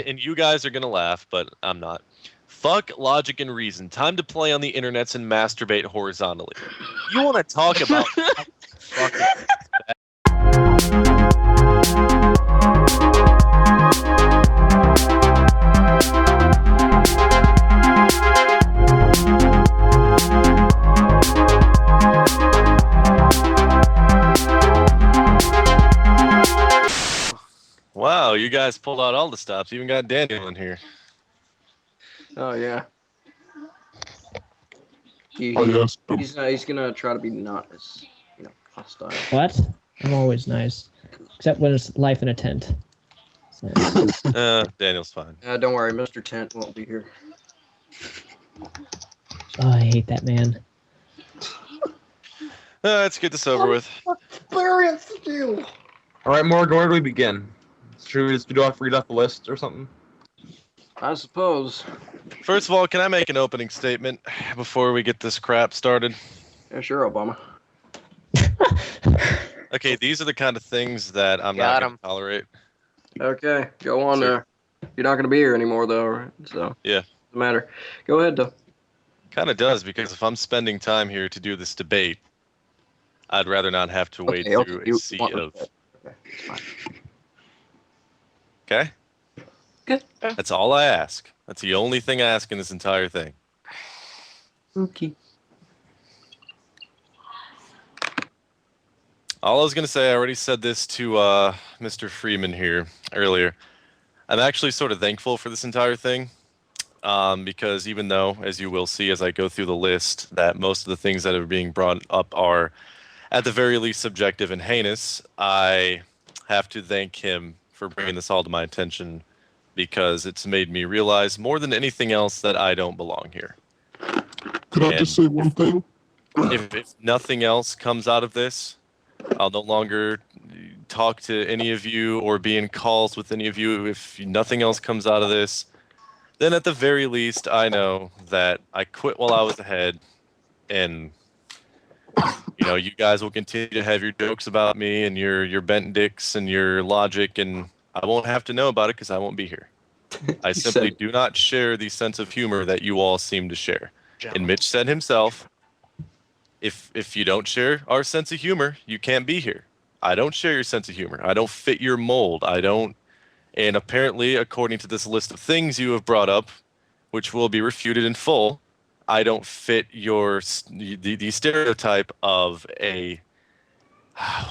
and you guys are going to laugh, but I'm not. Fuck logic and reason. Time to play on the internets and masturbate horizontally. You want to talk about fucking... Wow, you guys pulled out all the stops. You even got Daniel in here. Oh yeah. Yes. He's gonna try to be not as hostile. What? I'm always nice, except when it's life in a tent. Daniel's fine. Don't worry, Mr. Tent won't be here. Oh, I hate that man. Let's get this over with. Hilarious to do. All right, Morgan, where do we begin? Should we just read off the list or something? I suppose. First of all, can I make an opening statement before we get this crap started? Yeah, sure, Obama. Okay, these are the kind of things that I'm not going to tolerate. Okay, go on there. You're not going to be here anymore, though, right? So yeah, doesn't matter. Go ahead, though. Kind of does, because if I'm spending time here to do this debate, I'd rather not have to wade through a sea of... Okay, it's fine. Okay? Good. That's all I ask. That's the only thing I ask in this entire thing. Okay. All I was going to say, I already said this to Mr. Freeman here earlier. I'm actually sort of thankful for this entire thing. Because even though, as you will see as I go through the list, that most of the things that are being brought up are at the very least subjective and heinous, I have to thank him for bringing this all to my attention, because it's made me realize more than anything else that I don't belong here. Could I just say one thing? If nothing else comes out of this, I'll no longer talk to any of you or be in calls with any of you. If nothing else comes out of this, then at the very least, I know that I quit while I was ahead, and you guys will continue to have your jokes about me and your bent dicks and your logic, and I won't have to know about it because I won't be here. I simply do not share the sense of humor that you all seem to share. And Mitch said himself, if you don't share our sense of humor, you can't be here. I don't share your sense of humor. I don't fit your mold. I don't. And apparently, according to this list of things you have brought up, which will be refuted in full, I don't fit the stereotype of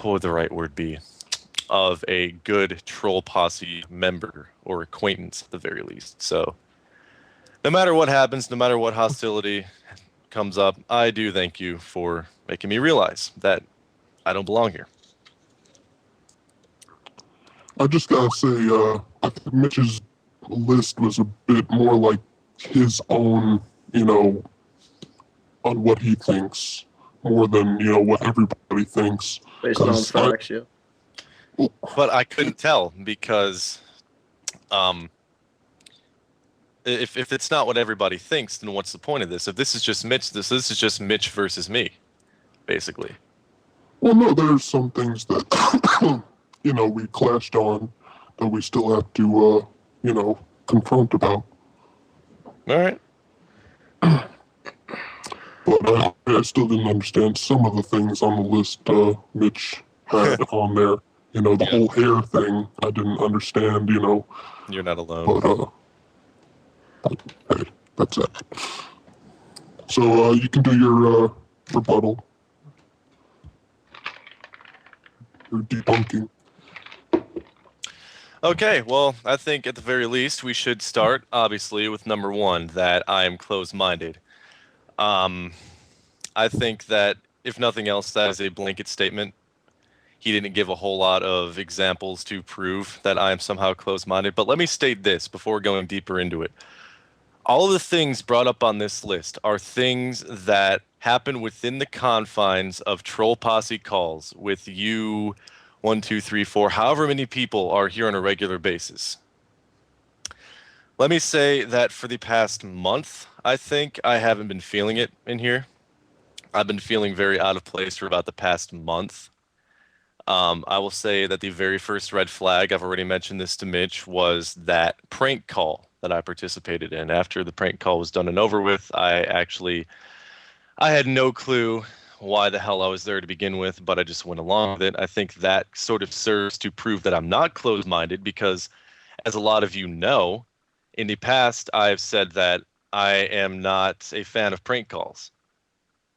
what would the right word be? Of a good troll posse member or acquaintance at the very least. So no matter what happens, no matter what hostility comes up, I do thank you for making me realize that I don't belong here. I just gotta say, I think Mitch's list was a bit more like his own, on what he thinks, more than, what everybody thinks. Based on facts, yeah. But I couldn't tell because if it's not what everybody thinks, then what's the point of this? If this is just Mitch, this is just Mitch versus me, basically. Well, no, there's some things that, we clashed on that we still have to, confront about. All right. But I still didn't understand some of the things on the list Mitch had on there. The whole hair thing, I didn't understand, You're not alone. But hey, that's it. So you can do your rebuttal. Your debunking. Okay, well, I think at the very least we should start, obviously, with number one, that I am closed-minded. I think that, if nothing else, that is a blanket statement. He didn't give a whole lot of examples to prove that I am somehow closed-minded. But let me state this before going deeper into it. All of the things brought up on this list are things that happen within the confines of troll posse calls with you, 1, 2, 3, 4, however many people are here on a regular basis. Let me say that for the past month, I think I haven't been feeling it in here. I've been feeling very out of place for about the past month. I will say that the very first red flag, I've already mentioned this to Mitch, was that prank call that I participated in. After the prank call was done and over with, I had no clue why the hell I was there to begin with, but I just went along with it. I think that sort of serves to prove that I'm not closed-minded because, as a lot of you know, in the past I've said that I am not a fan of prank calls.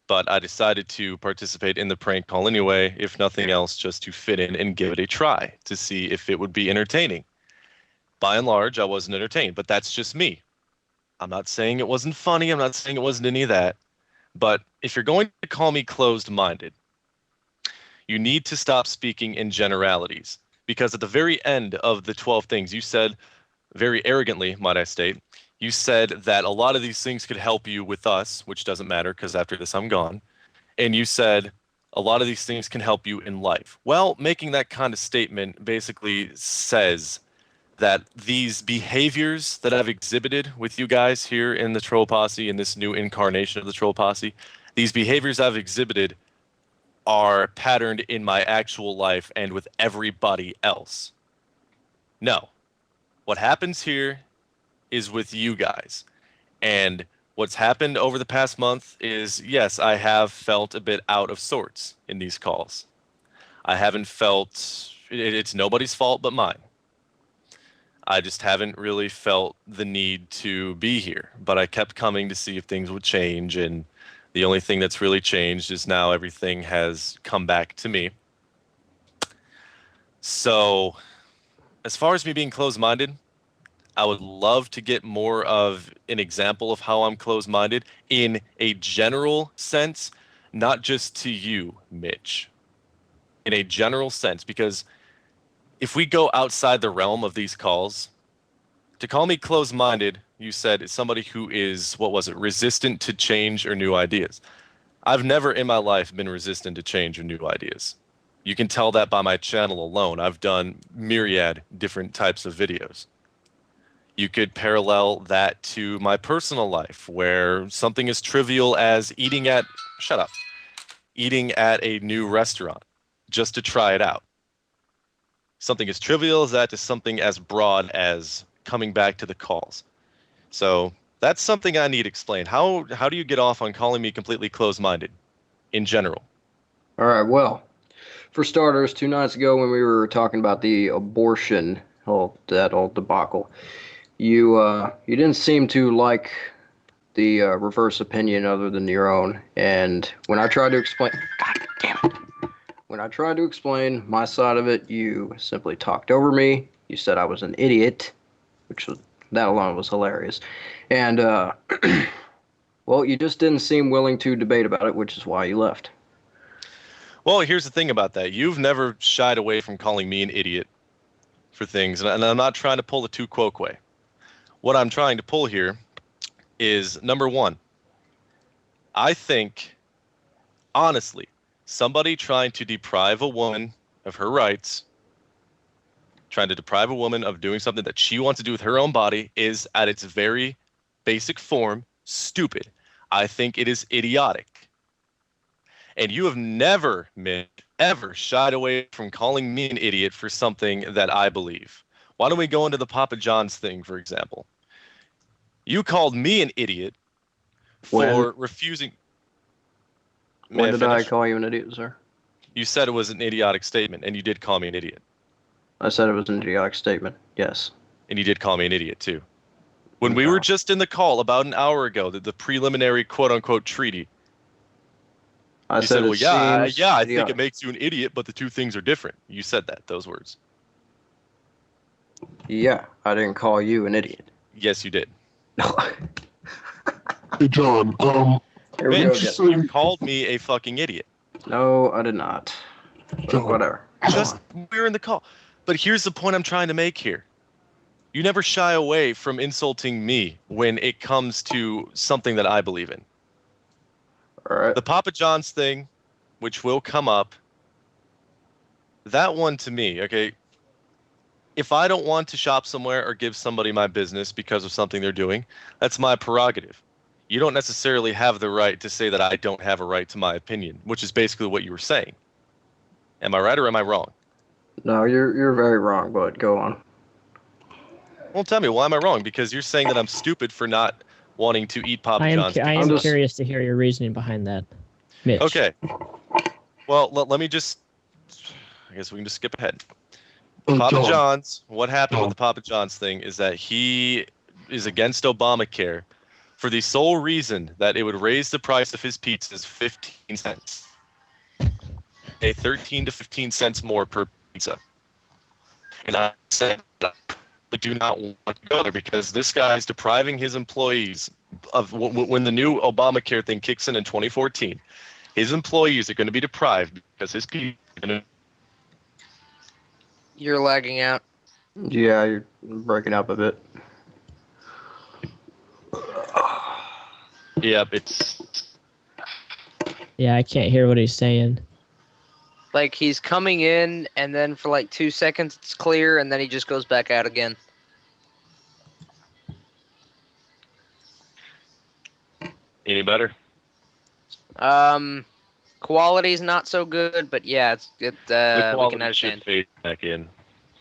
But I decided to participate in the prank call anyway, if nothing else, just to fit in and give it a try to see if it would be entertaining. By and large, I wasn't entertained, but that's just me. I'm not saying it wasn't funny. I'm not saying it wasn't any of that. But if you're going to call me closed-minded, you need to stop speaking in generalities. Because at the very end of the 12 things, you said, very arrogantly, might I state, you said that a lot of these things could help you with us, which doesn't matter because after this I'm gone. And you said a lot of these things can help you in life. Well, making that kind of statement basically says that these behaviors that I've exhibited with you guys here in the Troll Posse, in this new incarnation of the Troll Posse, these behaviors I've exhibited are patterned in my actual life and with everybody else. No. What happens here is with you guys. And what's happened over the past month is, yes, I have felt a bit out of sorts in these calls. I haven't felt, it's nobody's fault but mine. I just haven't really felt the need to be here. But I kept coming to see if things would change. And the only thing that's really changed is now everything has come back to me. So as far as me being closed-minded, I would love to get more of an example of how I'm closed-minded in a general sense, not just to you, Mitch. In a general sense, because if we go outside the realm of these calls, to call me closed-minded, you said, is somebody who is, what was it, resistant to change or new ideas. I've never in my life been resistant to change or new ideas. You can tell that by my channel alone. I've done myriad different types of videos. You could parallel that to my personal life, where something as trivial as eating at a new restaurant just to try it out. Something as trivial as that to something as broad as coming back to the calls. So that's something I need explained. How do you get off on calling me completely closed-minded in general? All right, well, for starters, 2 nights ago when we were talking about the abortion, that old debacle, you didn't seem to like the reverse opinion other than your own. And when I tried to explain, God damn it, when I tried to explain my side of it, you simply talked over me. You said I was an idiot, which was, that alone was hilarious. And well, you just didn't seem willing to debate about it, which is why you left. Well, here's the thing about that. You've never shied away from calling me an idiot for things, and I'm not trying to pull a tu quoque. What I'm trying to pull here is, number one, I think, honestly, somebody trying to deprive a woman of her rights, trying to deprive a woman of doing something that she wants to do with her own body is, at its very basic form, stupid. I think it is idiotic. And you have never, Mitch, ever shied away from calling me an idiot for something that I believe. Why don't we go into the Papa John's thing, for example? You called me an idiot for refusing. When did I call you an idiot, sir? You said it was an idiotic statement, and you did call me an idiot. I said it was an idiotic statement, yes. And you did call me an idiot, too. When we were just in the call about an hour ago, the preliminary quote-unquote treaty, I you said, said, well, yeah, I think idiotic. it makes you an idiot, but the two things are different. You said that, those words. Yeah, I didn't call you an idiot. Yes, you did. No. Hey, John, Here we Man, go you again. called me a fucking idiot. No, I did not. But John. whatever. Just, we're in the call. But here's the point I'm trying to make here. You never shy away from insulting me when it comes to something that I believe in. All right. The Papa John's thing, which will come up, that one to me, okay, if I don't want to shop somewhere or give somebody my business because of something they're doing, that's my prerogative. You don't necessarily have the right to say that I don't have a right to my opinion, which is basically what you were saying. Am I right or am I wrong? No, you're very wrong, but go on. Well, tell me, why am I wrong? Because you're saying that I'm stupid for not wanting to eat Papa John's I pizza. am curious to hear your reasoning behind that, Mitch. Okay. Well, let me just. I guess we can just skip ahead. Papa John. John's. What happened John. with the Papa John's thing is that he is against Obamacare for the sole reason that it would raise the price of his pizzas 15 cents. A 13 to 15 cents more per pizza. And I said that I do not want to go there because this guy is depriving his employees of when the new Obamacare thing kicks in 2014. His employees are going to be deprived because his people are going to. You're lagging out. Yeah, you're breaking up a bit. Yep, it's. Yeah, I can't hear what he's saying. Like, he's coming in, and then for like 2 seconds it's clear, and then he just goes back out again. Any better? Quality's not so good, but yeah, we can understand. Fade back in.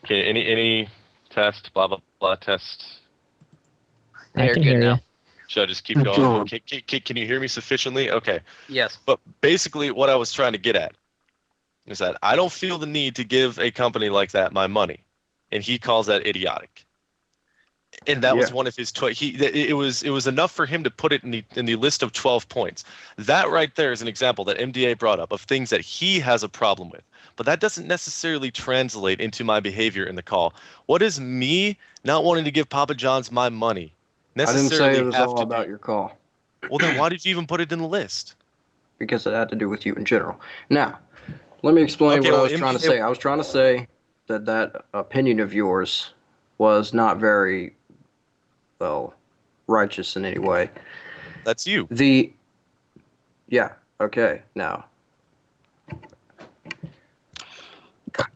Okay, any test, blah, blah, blah, test. I They're can good hear now. you. Should I just keep Hey, going? John. Can you hear me sufficiently? Okay. Yes. But basically what I was trying to get at is that I don't feel the need to give a company like that my money. And he calls that idiotic. And that was one of his it was enough for him to put it in the list of 12 points. That right there is an example that MDA brought up of things that he has a problem with. But that doesn't necessarily translate into my behavior in the call. What is me not wanting to give Papa John's my money I didn't necessarily say it was have all to about your call, Well, then why did you even put it in the list? because it had to do with you in general. Now, let me explain Okay, what I well, was trying to say. I was trying to say that opinion of yours was not very, well, righteous in any way. That's you. Yeah, okay, now.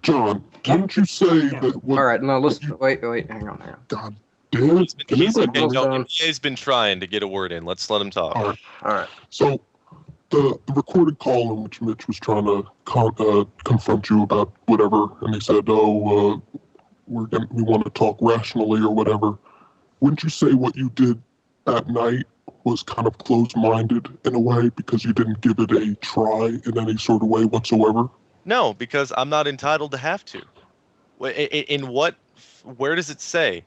John, didn't you say that what... All right, now listen, wait, hang on. God damn it. Can anybody almost hear me? done. MDA's been trying to get a word in. Let's let him talk. All right. All right. So the recorded call in which Mitch was trying to confront you about whatever, and he said, "Oh, we want to talk rationally or whatever." Wouldn't you say what you did that night was kind of closed-minded in a way because you didn't give it a try in any sort of way whatsoever? No, because I'm not entitled to have to. Where does it say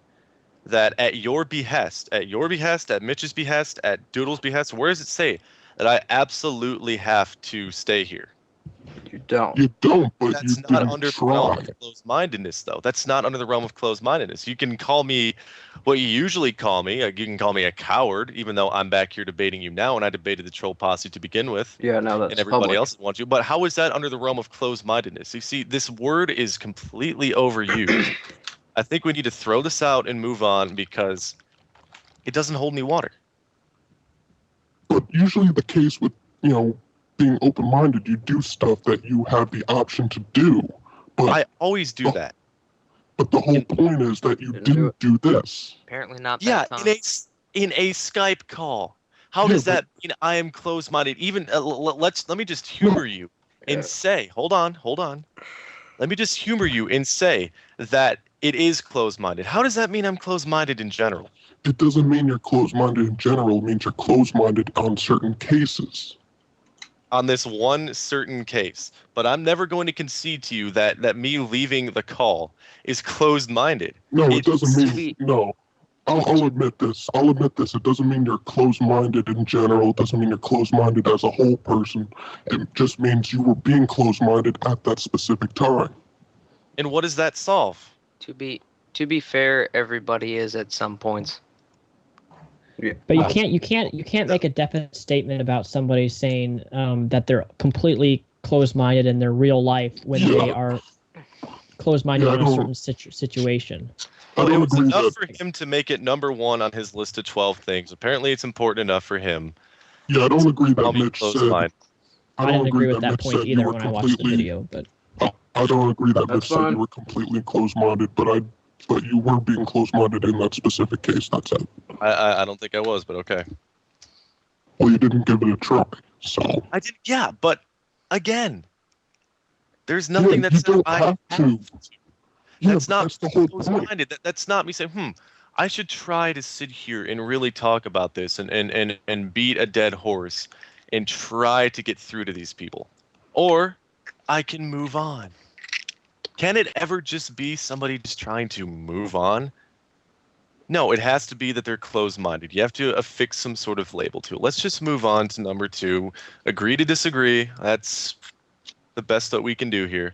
that at your behest, at Mitch's behest, at Doodle's behest, where does it say that I absolutely have to stay here? You don't. You don't, but That's you not didn't under the realm try. of closed-mindedness, though. That's not under the realm of closed-mindedness. You can call me what you usually call me. You can call me a coward, even though I'm back here debating you now, and I debated the troll posse to begin with. Yeah, now that's And everybody public. else wants you. But how is that under the realm of closed-mindedness? You see, this word is completely overused. I think we need to throw this out and move on because it doesn't hold any water. But usually the case with, being open-minded, you do stuff that you have the option to do. But I always do that. But the whole point is that you didn't do this. Apparently not Yeah, that time. in a Skype call. How Yeah, does that mean I am closed-minded? Even let me just humor you and say, hold on. Let me just humor you and say that it is closed-minded. How does that mean I'm closed-minded in general? It doesn't mean you're closed-minded in general. It means you're closed-minded on certain cases. On this one certain case. But I'm never going to concede to you that me leaving the call is closed-minded. No, it doesn't mean... No. I'll admit this. It doesn't mean you're closed-minded in general. It doesn't mean you're closed-minded as a whole person. It just means you were being closed-minded at that specific time. And what does that solve? To be fair, everybody is at some points. Yeah. But you can't make a definite statement about somebody saying that they're completely closed-minded in their real life when they are closed-minded in a certain situation. Well, it was enough for him to make it number one on his list of 12 things. Apparently, it's important enough for him. Yeah, I don't agree that Mitch said... I didn't agree with that point either when I watched the video, but... I don't agree that Mitch said you were completely closed-minded, but you were being closed-minded in that specific case, that's it. I don't think I was, but okay. Well, you didn't give it a try, so... I did, yeah, but again, There's nothing that you says don't I have to. Yeah, That's but not that's the whole point. closed-minded. That's not me saying, I should try to sit here and really talk about this and beat a dead horse and try to get through to these people. Or I can move on. Can it ever just be somebody just trying to move on? No, it has to be that they're closed-minded. You have to affix some sort of label to it. Let's just move on to number 2. Agree to disagree. That's the best that we can do here.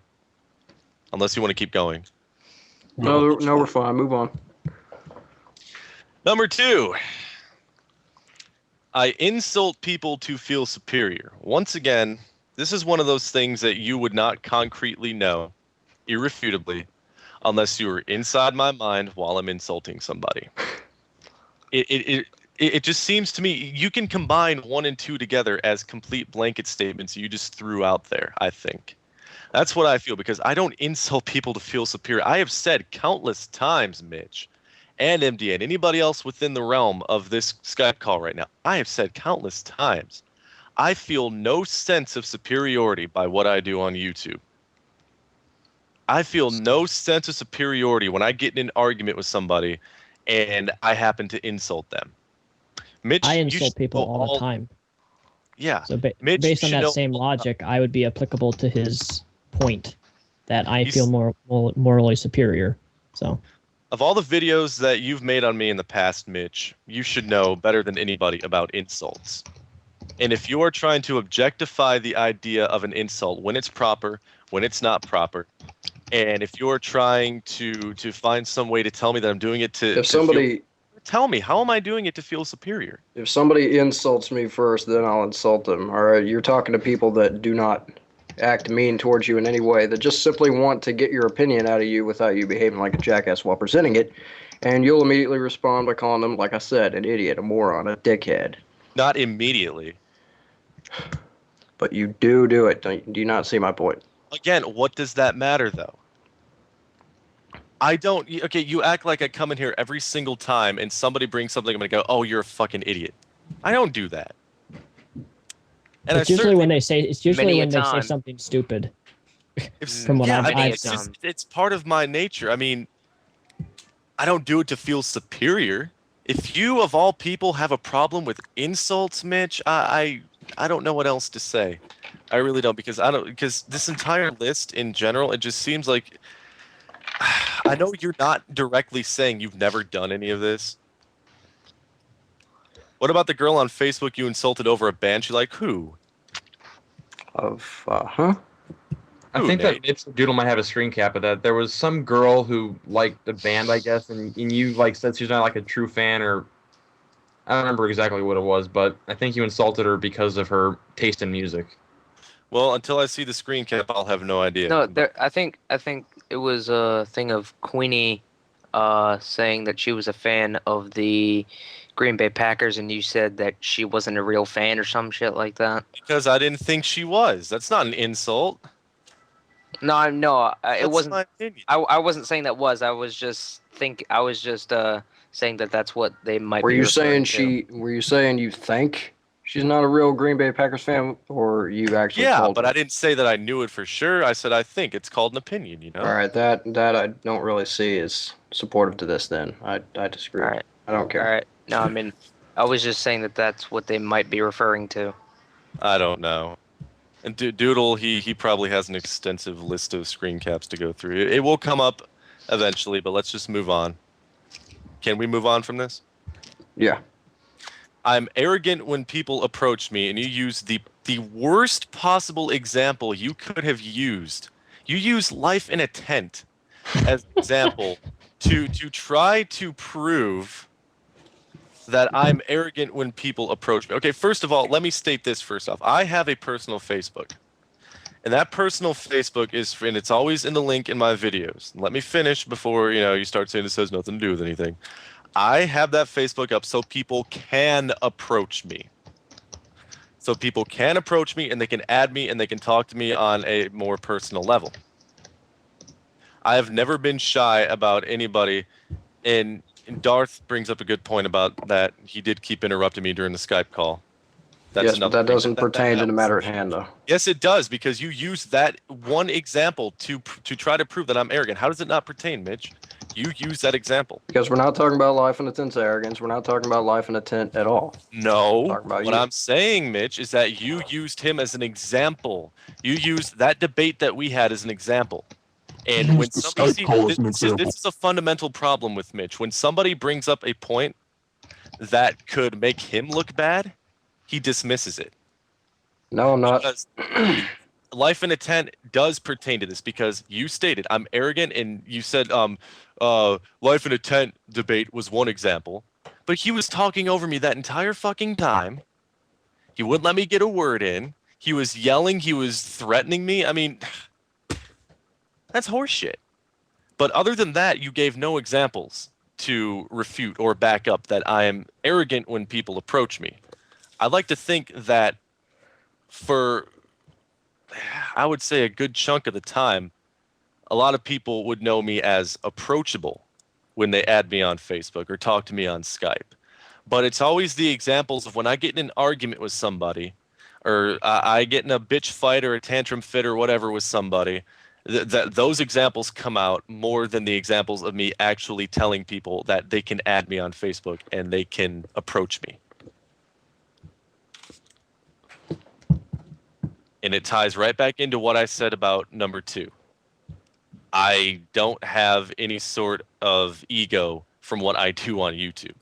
Unless you want to keep going. No, we're fine. Move on. Number 2. I insult people to feel superior. Once again, this is one of those things that you would not concretely know, irrefutably, unless you were inside my mind while I'm insulting somebody. It just seems to me you can combine 1 and 2 together as complete blanket statements you just threw out there, I think. That's what I feel, because I don't insult people to feel superior. I have said countless times, Mitch, and MD, and anybody else within the realm of this Skype call right now, I have said countless times, I feel no sense of superiority by what I do on YouTube. I feel no sense of superiority when I get in an argument with somebody and I happen to insult them. Mitch, I insult people all the time. Yeah. So Mitch, based on you should that know same logic, I would be applicable to his point that I He's- feel more morally superior. So Of all the videos that you've made on me in the past, Mitch, you should know better than anybody about insults. And if you are trying to objectify the idea of an insult when it's proper, when it's not proper, and if you're trying to find some way to tell me that I'm doing it If somebody tell me, how am I doing it to feel superior? if somebody insults me first, then I'll insult them. All right, you're talking to people that do not act mean towards you in any way, that just simply want to get your opinion out of you without you behaving like a jackass while presenting it, and you'll immediately respond by calling them, like I said, an idiot, a moron, a dickhead. Not immediately. But you do it. Do you not see my point? Again, what does that matter, though? I don't. Okay, you act like I come in here every single time and somebody brings something, I'm going to go, oh, you're a fucking idiot. I don't do that. And it's usually when they say Many a say time. something stupid. If, From what yeah, I've- I mean, I've it's done. just, it's part of my nature. I mean, I don't do it to feel superior. If you, of all people, have a problem with insults, Mitch, I don't know what else to say. I really don't, because this entire list in general, it just seems like, I know you're not directly saying you've never done any of this. What about the girl on Facebook you insulted over a band? She's like, who? Huh? I Who, think Nate? that Mitch Doodle might have a screen cap of that. There was some girl who liked the band, I guess, and you like said she's not like a true fan, or I don't remember exactly what it was, but I think you insulted her because of her taste in music. Well, until I see the screen cap, I'll have no idea. No, I think it was a thing of Queenie saying that she was a fan of the Green Bay Packers, and you said that she wasn't a real fan or some shit like that. Because I didn't think she was. That's not an insult. No, it That's wasn't. my opinion. I wasn't saying that was. I was just saying that that's what they might. Were be you referring saying to. Were you saying you think she's not a real Green Bay Packers fan, or you actually? Yeah, told but her? I didn't say that I knew it for sure. I said I think. It's called an opinion, you know? All right, that I don't really see as supportive to this. Then I disagree. All right. I don't care. All right. No, I mean, I was just saying that that's what they might be referring to. I don't know. And Doodle, he probably has an extensive list of screen caps to go through. It will come up eventually, but let's just move on. Can we move on from this? Yeah. I'm arrogant when people approach me, and you use the worst possible example you could have used. You use life in a tent as an example to try to prove that I'm arrogant when people approach me. Okay, first of all, let me state this first off. I have a personal Facebook. And that personal Facebook is, and it's always in the link in my videos. Let me finish before, you start saying this has nothing to do with anything. I have that Facebook up so people can approach me. So people can approach me and they can add me and they can talk to me on a more personal level. I have never been shy about anybody, and Darth brings up a good point about that. He did keep interrupting me during the Skype call. That's yes, but another that thing. doesn't pertain to the matter at hand, though. Yes, it does, because you use that one example to try to prove that I'm arrogant. How does it not pertain, Mitch? You use that example. Because we're not talking about life in the tent's arrogance. We're not talking about life in the tent at all. No, Talking about what you. I'm saying, Mitch, is that you used him as an example. You used that debate that we had as an example. And Use when the somebody Skype call as an this example. is a fundamental problem with Mitch. When somebody brings up a point that could make him look bad, he dismisses it. No, I'm not. Because life in a tent does pertain to this, because you stated I'm arrogant, and you said life in a tent debate was one example, but he was talking over me that entire fucking time. He wouldn't let me get a word in. He was yelling. He was threatening me. I mean, that's horseshit. But other than that, you gave no examples to refute or back up that I am arrogant when people approach me. I'd like to think that for, I would say, a good chunk of the time, a lot of people would know me as approachable when they add me on Facebook or talk to me on Skype. But it's always the examples of when I get in an argument with somebody, or I get in a bitch fight or a tantrum fit or whatever with somebody, that those examples come out more than the examples of me actually telling people that they can add me on Facebook and they can approach me. And it ties right back into what I said about number 2. I don't have any sort of ego from what I do on YouTube.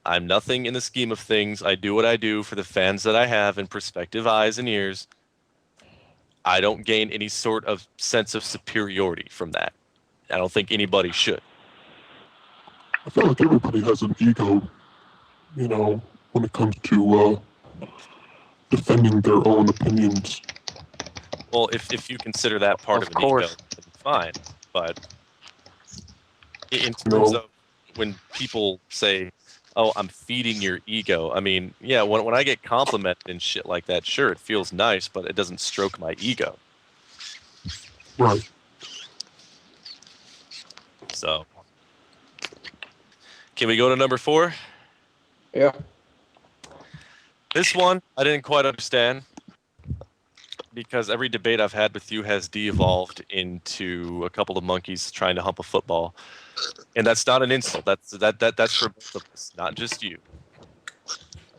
I'm nothing in the scheme of things. I do what I do for the fans that I have and prospective eyes and ears. I don't gain any sort of sense of superiority from that. I don't think anybody should. I feel like everybody has an ego, you know, when it comes to defending their own opinions. Well, if you consider that part of an course. ego, then fine. But in terms of when people say, oh, I'm feeding your ego, I mean, yeah, when I get complimented and shit like that, sure, it feels nice, but it doesn't stroke my ego. Right. So, can we go to number 4? Yeah. This one, I didn't quite understand, because every debate I've had with you has de-evolved into a couple of monkeys trying to hump a football. And that's not an insult. That's for both of us, not just you.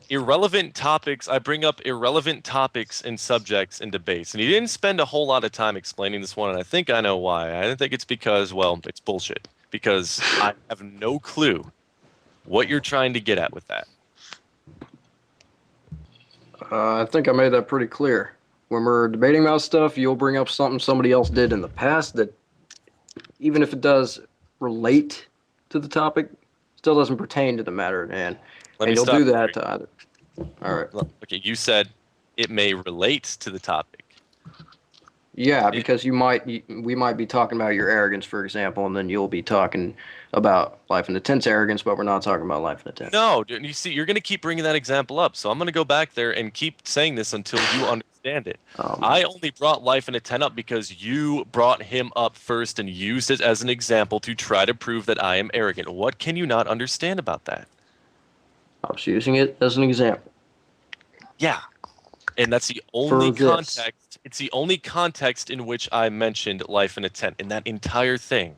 Irrelevant topics. I bring up irrelevant topics and subjects in debates. And you didn't spend a whole lot of time explaining this one, and I think I know why. I think it's because, well, it's bullshit. Because I have no clue what you're trying to get at with that. I think I made that pretty clear. When we're debating about stuff, you'll bring up something somebody else did in the past that, even if it does relate to the topic, still doesn't pertain to the matter at hand. And you'll do that to either. All right. Okay, you said it may relate to the topic. Yeah, because we might be talking about your arrogance, for example, and then you'll be talking about life in the tent's arrogance, but we're not talking about life in the tent. No, dude, you see, you're going to keep bringing that example up, so I'm going to go back there and keep saying this until you understand it. I only brought life in a tent up because you brought him up first and used it as an example to try to prove that I am arrogant. What can you not understand about that? I was using it as an example. Yeah, and that's the only context. It's the only context in which I mentioned life in a tent in that entire thing.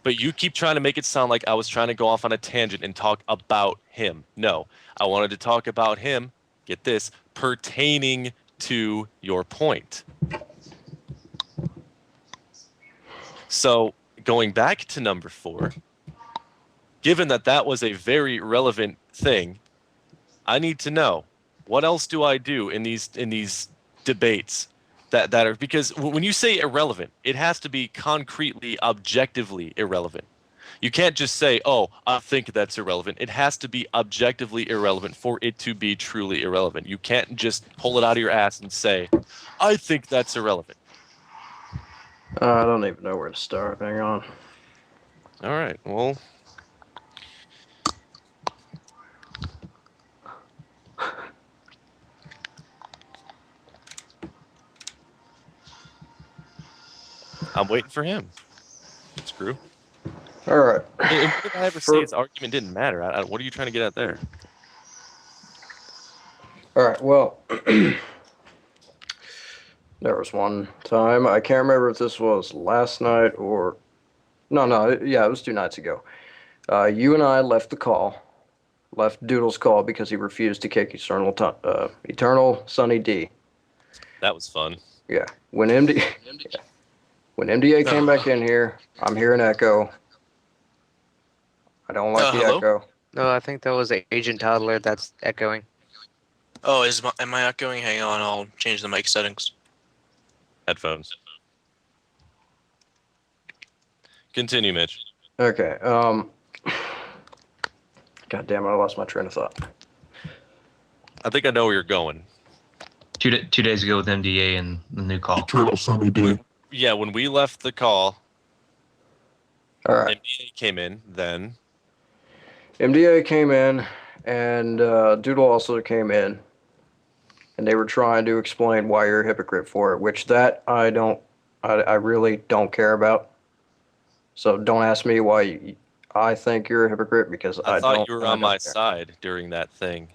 But you keep trying to make it sound like I was trying to go off on a tangent and talk about him. No, I wanted to talk about him, get this, pertaining to your point. So going back to number 4, given that that was a very relevant thing, I need to know, what else do I do in these debates that are, because when you say irrelevant, it has to be concretely, objectively irrelevant. You can't just say, oh, I think that's irrelevant. It has to be objectively irrelevant for it to be truly irrelevant. You can't just pull it out of your ass and say, I think that's irrelevant. I don't even know where to start. Hang on. All right, well. I'm waiting for him. Screw. All right. If I ever say his argument didn't matter, what are you trying to get at there? All right. Well, there was one time, I can't remember if this was last night or no, yeah, it was 2 nights ago. You and I left Doodle's call because he refused to kick Eternal Sunny D. That was fun. Yeah. When MDA came back in here, I'm hearing echo. I don't like the hello? echo. No, I think that was Agent Toddler that's echoing. Oh, am I echoing? Hang on, I'll change the mic settings. Headphones. Continue, Mitch. Okay. God damn it! I lost my train of thought. I think I know where you're going. 2 days ago with MDA and the new call. Eternal Sunny D. Yeah, when we left the call, All right. MDA came in. Then MDA came in, and Doodle also came in, and they were trying to explain why you're a hypocrite for it, which I really don't care about. So don't ask me why I think you're a hypocrite, because I thought don't. you were on my side during that thing.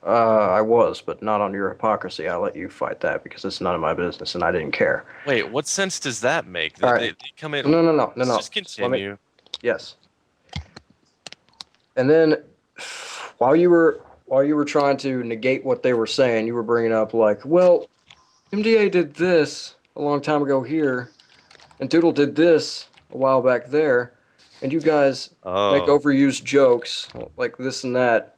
I was, but not on your hypocrisy. I let you fight that because it's none of my business, and I didn't care. Wait, what sense does that make? All They right. come in. No. Let's just continue. Yes. And then, while you were trying to negate what they were saying, you were bringing up like, well, MDA did this a long time ago here, and Doodle did this a while back there, and you guys make overused jokes like this and that,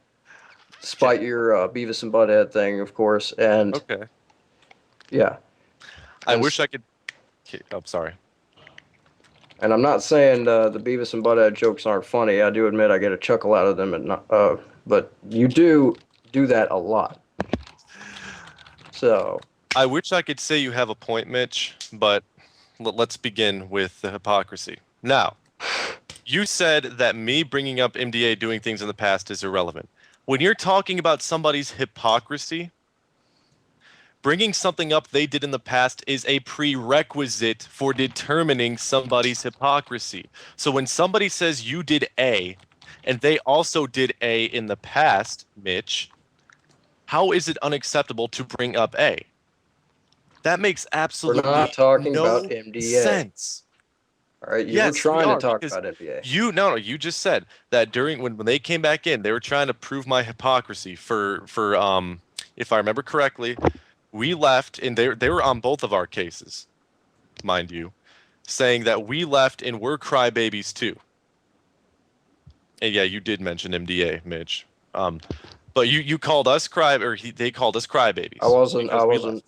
despite your Beavis and Butthead thing, of course. And Okay. yeah. I wish I could. I'm sorry. And I'm not saying the Beavis and Butthead jokes aren't funny. I do admit I get a chuckle out of them, but you do that a lot. So. I wish I could say you have a point, Mitch, but let's begin with the hypocrisy. Now, you said that me bringing up MDA doing things in the past is irrelevant. When you're talking about somebody's hypocrisy, bringing something up they did in the past is a prerequisite for determining somebody's hypocrisy. So when somebody says you did A, and they also did A in the past, Mitch, how is it unacceptable to bring up A? That makes absolutely We're not talking no about MDA. sense. All right, you were trying to talk about MDA. You just said that during when they came back in, they were trying to prove my hypocrisy for if I remember correctly, we left and they were on both of our cases, mind you, saying that we left and we're crybabies too. And yeah, you did mention MDA, Mitch. But you called us they called us crybabies. I wasn't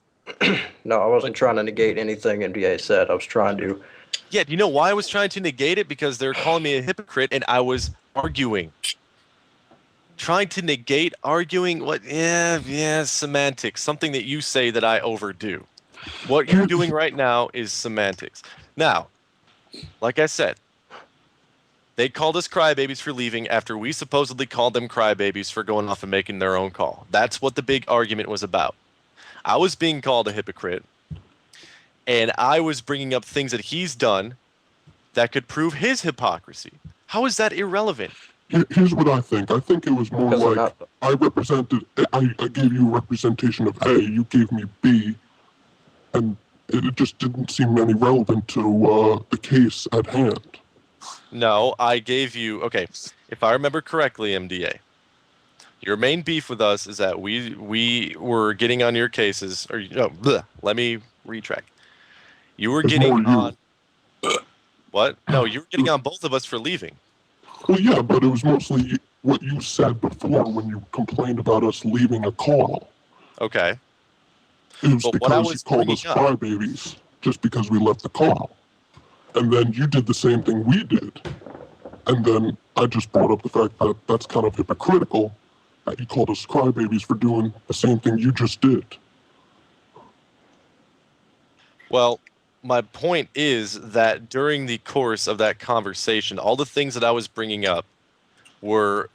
no, I wasn't trying to negate anything MDA said. I was trying to. Yeah, do you know why I was trying to negate it? Because they're calling me a hypocrite and I was arguing. Trying to negate arguing what? Yeah, semantics. Something that you say that I overdo. What you're doing right now is semantics. Now, like I said, they called us crybabies for leaving after we supposedly called them crybabies for going off and making their own call. That's what the big argument was about. I was being called a hypocrite, and I was bringing up things that he's done that could prove his hypocrisy. How is that irrelevant? Here's what I think. I think it was more like I gave you a representation of A, you gave me B, and it just didn't seem any relevant to the case at hand. No, I gave you, okay, if I remember correctly, MDA, your main beef with us is that we were getting on your cases, or let me retract. You were getting on, what? No, you were getting on both of us for leaving. Well, yeah, but it was mostly what you said before when you complained about us leaving a call. Okay. It was But because you called us crybabies just because we left the call. And then you did the same thing we did. And then I just brought up the fact that that's kind of hypocritical, that you called us crybabies for doing the same thing you just did. Well, my point is that during the course of that conversation, all the things that I was bringing up were,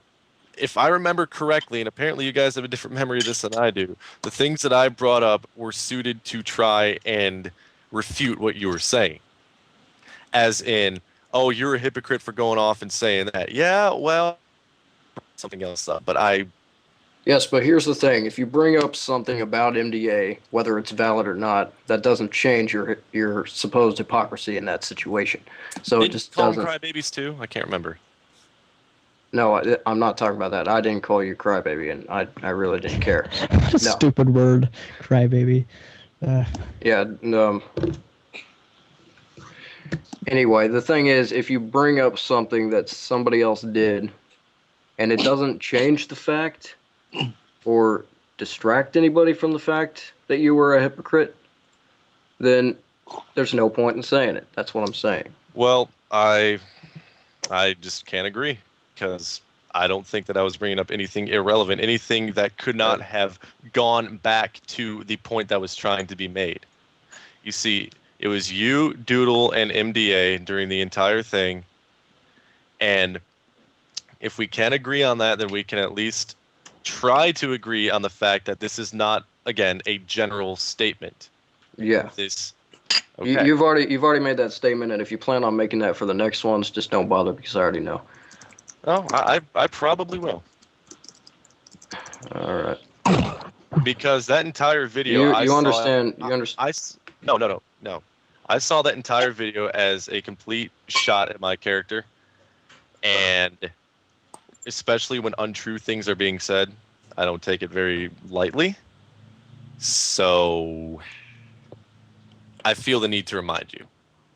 if I remember correctly, and apparently you guys have a different memory of this than I do, the things that I brought up were suited to try and refute what you were saying. As in, oh, you're a hypocrite for going off and saying that. Yeah, well, something else up. But Yes, but here's the thing. If you bring up something about MDA, whether it's valid or not, that doesn't change your supposed hypocrisy in that situation. So it Didn't just you call doesn't. them crybabies too? I can't remember. No, I'm not talking about that. I didn't call you crybaby, and I really didn't care. What a stupid word, crybaby. Yeah. Anyway, the thing is, if you bring up something that somebody else did, and it doesn't change the fact or distract anybody from the fact that you were a hypocrite, then there's no point in saying it. That's what I'm saying. Well, I just can't agree because I don't think that I was bringing up anything irrelevant, anything that could not have gone back to the point that was trying to be made. You see, it was you, Doodle, and MDA during the entire thing, and if we can't agree on that, then we can at least try to agree on the fact that this is not, again, a general statement. Yeah. This. Okay. You've already made that statement, and if you plan on making that for the next ones, just don't bother because I already know. Oh, I probably will. All right. Because that entire video, You understand? No. I saw that entire video as a complete shot at my character, and especially when untrue things are being said, I don't take it very lightly. So I feel the need to remind you.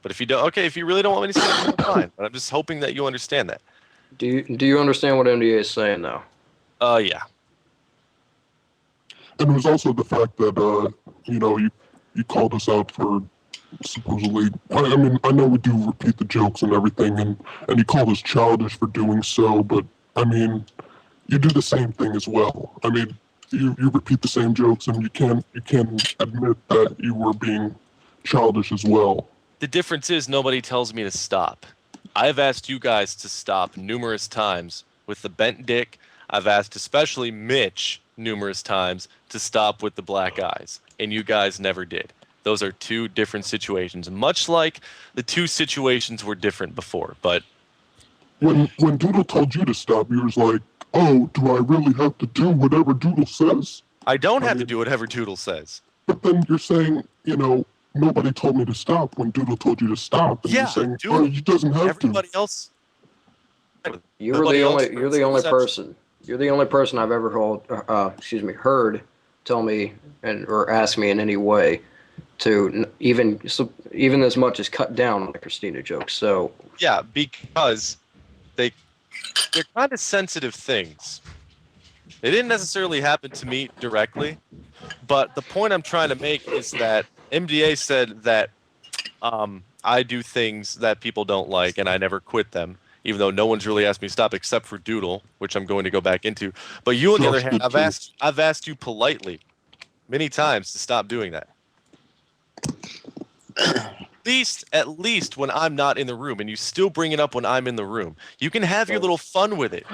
But if you don't, okay, if you really don't want me to say it, then fine. But I'm just hoping that you understand that. Do you understand what MDA is saying now? Yeah. And it was also the fact that, you called us out for supposedly, I mean, I know we do repeat the jokes and everything, and you called us childish for doing so, but, I mean, you do the same thing as well. I mean, you repeat the same jokes, and you can admit that you were being childish as well. The difference is nobody tells me to stop. I've asked you guys to stop numerous times with the bent dick. I've asked especially Mitch numerous times to stop with the black eyes, and you guys never did. Those are two different situations, much like the two situations were different before. But when Doodle told you to stop, you was like, "Oh, do I really have to do whatever Doodle says?" I don't have to do whatever Doodle says. But then you're saying, nobody told me to stop when Doodle told you to stop. And Yeah, you're saying, Doodle, he doesn't have everybody else. You're the only person. You're the only person I've ever heard tell me or ask me in any way to even as much as cut down on the Christina jokes. So yeah, because they're kind of sensitive things. They didn't necessarily happen to me directly, but the point I'm trying to make is that MDA said that I do things that people don't like and I never quit them, even though no one's really asked me to stop except for Doodle, which I'm going to go back into. But you, on the other hand, I've asked you politely many times to stop doing that. At least when I'm not in the room, and you still bring it up when I'm in the room. You can have your little fun with it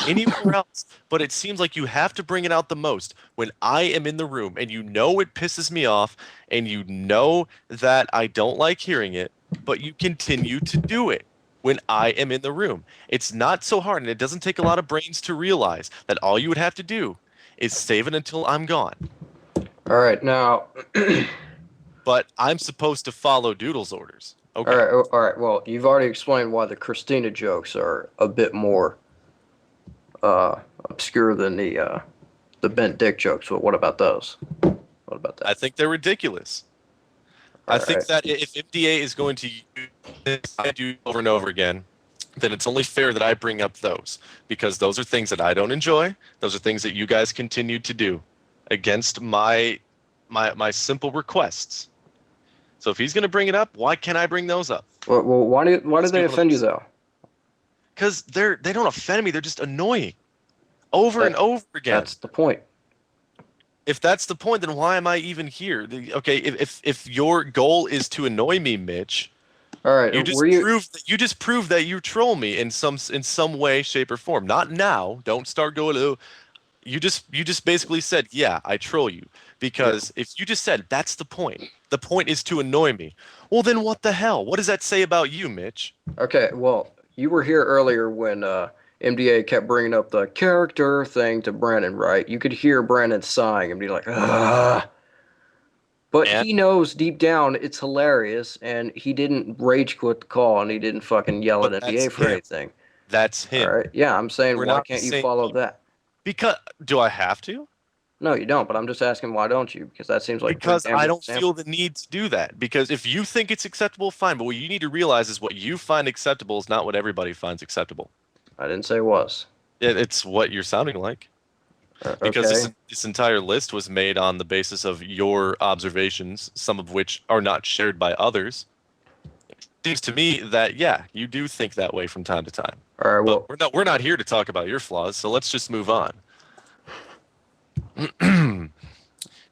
anywhere else, but it seems like you have to bring it out the most when I am in the room, and you know it pisses me off, and you know that I don't like hearing it, but you continue to do it when I am in the room. It's not so hard, and it doesn't take a lot of brains to realize that all you would have to do is save it until I'm gone. All right, now... But I'm supposed to follow Doodle's orders. Okay. All right. Well, you've already explained why the Christina jokes are a bit more obscure than the bent dick jokes. But what about those? What about that? I think they're ridiculous. I think that if MDA is going to use this I do over and over again, then it's only fair that I bring up those, because those are things that I don't enjoy. Those are things that you guys continue to do against my simple requests. So if he's going to bring it up, why can't I bring those up? Well, why do they offend you though? Because they don't offend me. They're just annoying, over and over again. That's the point. If that's the point, then why am I even here? Okay, if your goal is to annoy me, Mitch, all right, you just proved that you troll me in some way, shape, or form. Not now. Don't start going. Oh, you just basically said, yeah, I troll you. Because if you just said that's the point is to annoy me, well then what the hell? What does that say about you, Mitch? Okay, well, you were here earlier when MDA kept bringing up the character thing to Brandon, right? You could hear Brandon sighing and be like, ugh. But And- he knows deep down it's hilarious, and he didn't rage quit the call, and he didn't fucking yell But at that's MDA for him. anything. That's him. All right, yeah, I'm saying, We're why not the can't you same follow people. that? Because do I have to? No, you don't, but I'm just asking, why don't you? Because that seems like a pretty Because damn I good don't example. feel the need to do that. Because if you think it's acceptable, fine. But what you need to realize is what you find acceptable is not what everybody finds acceptable. I didn't say was. It's what you're sounding like. Because Okay. this entire list was made on the basis of your observations, some of which are not shared by others. It seems to me that, yeah, you do think that way from time to time. All right, well, But we're not here to talk about your flaws, so let's just move on.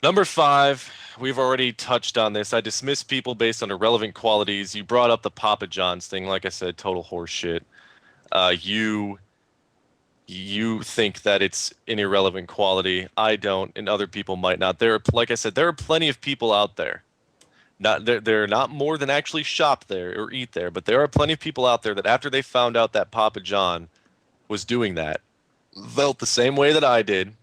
Number 5, we've already touched on this. I dismiss people based on irrelevant qualities. You brought up the Papa John's thing. Like I said, total horseshit. You think that it's an irrelevant quality. I don't, and other people might not. Like I said, there are plenty of people out there. They're not more than actually shop there or eat there, but there are plenty of people out there that after they found out that Papa John was doing that, felt the same way that I did.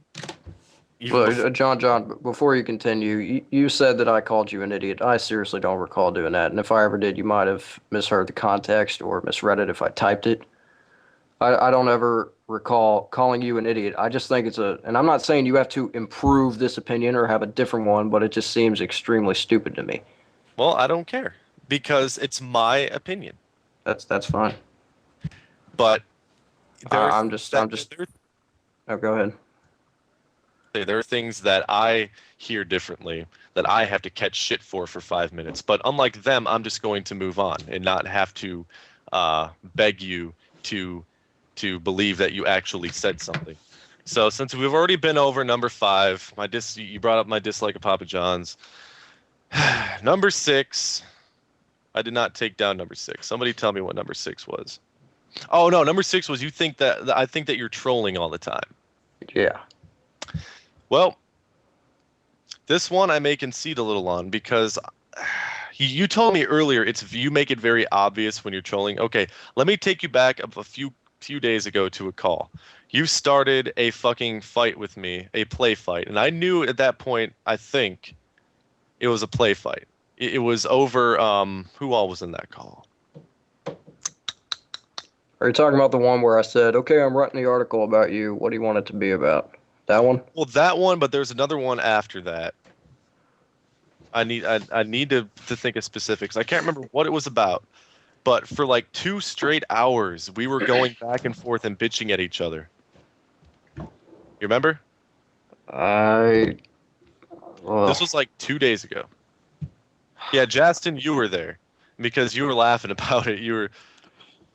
well, John, before you continue, you said that I called you an idiot. I seriously don't recall doing that, and if I ever did, you might have misheard the context or misread it if I typed it. I don't ever recall calling you an idiot. I just think and I'm not saying you have to improve this opinion or have a different one, but it just seems extremely stupid to me. Well, I don't care because it's my opinion. That's fine. But I'm just. Oh, go ahead. There are things that I hear differently that I have to catch shit for 5 minutes. But unlike them, I'm just going to move on and not have to beg you to believe that you actually said something. So since we've already been over number 5, you brought up my dislike of Papa John's. Number 6, I did not take down number 6. Somebody tell me what number 6 was. Oh no, number 6 was I think that you're trolling all the time. Yeah. Well, this one I may concede a little on because you told me earlier you make it very obvious when you're trolling. Okay, let me take you back a few days ago to a call. You started a fucking fight with me, a play fight, and I knew at that point, I think, it was a play fight. It was over, who all was in that call? Are you talking about the one where I said, okay, I'm writing the article about you. What do you want it to be about? That one? Well, that one, but there's another one after that. I need to think of specifics. I can't remember what it was about, but for like 2 straight hours, we were going back and forth and bitching at each other. You remember? Well, This was like 2 days ago. Yeah, Justin, you were there because you were laughing about it. You were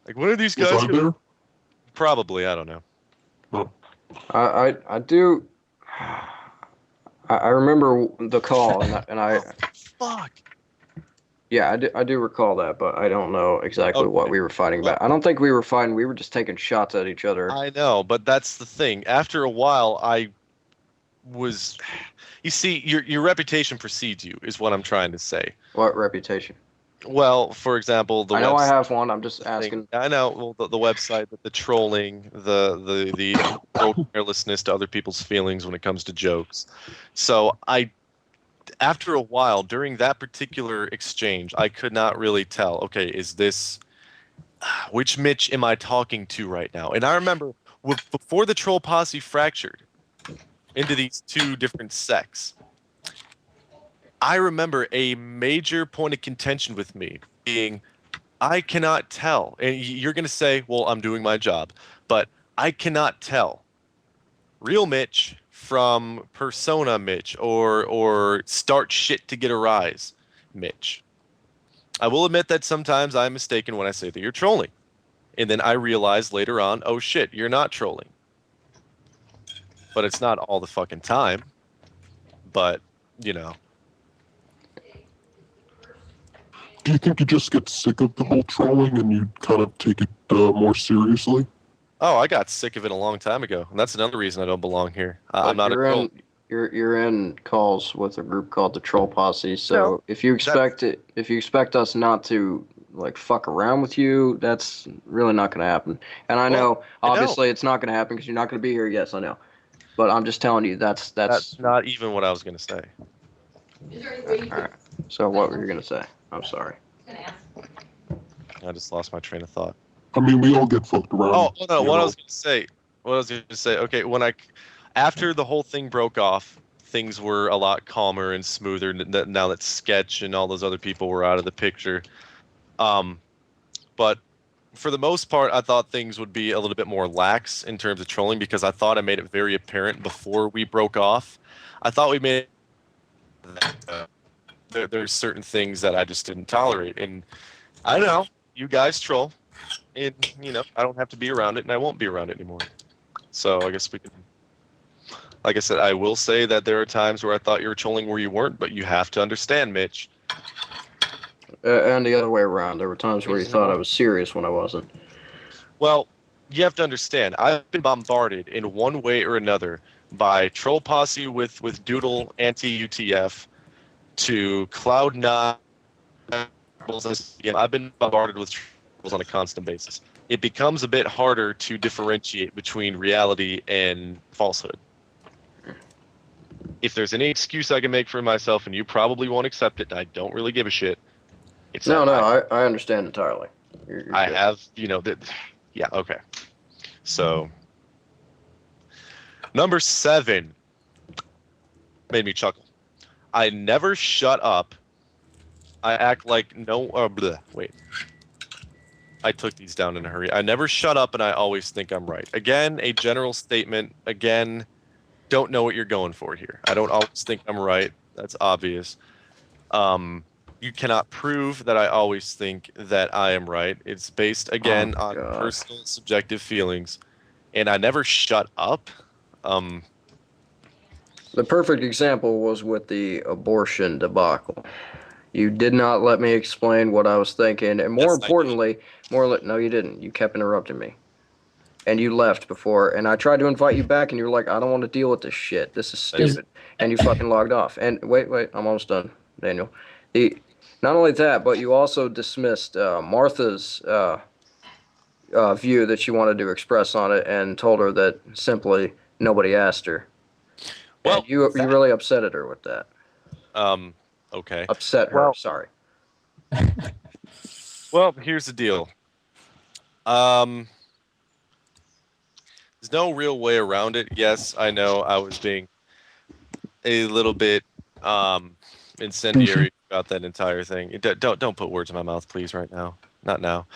like, "What are these guys?" Was I there? Probably, I don't know. Oh. I do. I remember the call, and I Fuck. yeah, I do recall that, but I don't know exactly what Okay. we were fighting about. I don't think we were fighting. We were just taking shots at each other. I know, but that's the thing. After a while, you see, your reputation precedes you, is what I'm trying to say. What reputation? Well, for example, I know I have one. I'm just asking. I know. Well, the website, the trolling, the carelessness to other people's feelings when it comes to jokes. So after a while, during that particular exchange, I could not really tell. Okay, is this which Mitch am I talking to right now? And I remember before the troll posse fractured into these 2 different sects, I remember a major point of contention with me being, I cannot tell. And you're going to say, well, I'm doing my job. But I cannot tell real Mitch from persona Mitch or start shit to get a rise Mitch. I will admit that sometimes I'm mistaken when I say that you're trolling. And then I realize later on, oh shit, you're not trolling. But it's not all the fucking time. But, you know. Do you think you just get sick of the whole trolling and you kind of take it more seriously? Oh, I got sick of it a long time ago. And that's another reason I don't belong here. I'm not a troll. You're in calls with a group called the Troll Posse. So if you expect us not to like fuck around with you, that's really not going to happen. And I know, obviously, it's not going to happen because you're not going to be here. Yes, I know. But I'm just telling you, that's not even what I was going to say. All right. So what were you going to say? I'm sorry. I just lost my train of thought. I mean, we all get fucked around. Oh no! What I was going to say. Okay, after the whole thing broke off, things were a lot calmer and smoother. Now that Sketch and all those other people were out of the picture, but for the most part, I thought things would be a little bit more lax in terms of trolling because I thought I made it very apparent before we broke off. I thought we made there's certain things that I just didn't tolerate, and I know you guys troll. And, I don't have to be around it, and I won't be around it anymore. So I guess we can... Like I said, I will say that there are times where I thought you were trolling where you weren't, but you have to understand, Mitch. And the other way around. There were times where you thought I was serious when I wasn't. Well, you have to understand. I've been bombarded in one way or another by TrollPosse with Doodle anti-UTF to Cloud9. I've been bombarded with on a constant basis. It becomes a bit harder to differentiate between reality and falsehood. If there's any excuse I can make for myself, and you probably won't accept it, I don't really give a shit. I understand entirely. You're I good. have, yeah, okay. So, number 7 made me chuckle. I never shut up. I act like no, wait. I took these down in a hurry. I never shut up and I always think I'm right. Again, a general statement. Again, don't know what you're going for here. I don't always think I'm right. That's obvious. You cannot prove that I always think that I am right. It's based, again, on personal subjective feelings. And I never shut up. The perfect example was with the abortion debacle. You did not let me explain what I was thinking, and more importantly, no, you didn't. You kept interrupting me, and you left before. And I tried to invite you back, and you were like, "I don't want to deal with this shit. This is stupid," and you fucking logged off. And wait, I'm almost done, Daniel. Not only that, but you also dismissed Martha's view that she wanted to express on it, and told her that simply nobody asked her. Well, and you really upsetted her with that. Okay. Upset her, sorry. Well, here's the deal. There's no real way around it. Yes, I know I was being a little bit incendiary about that entire thing. Don't put words in my mouth, please, right now. Not now.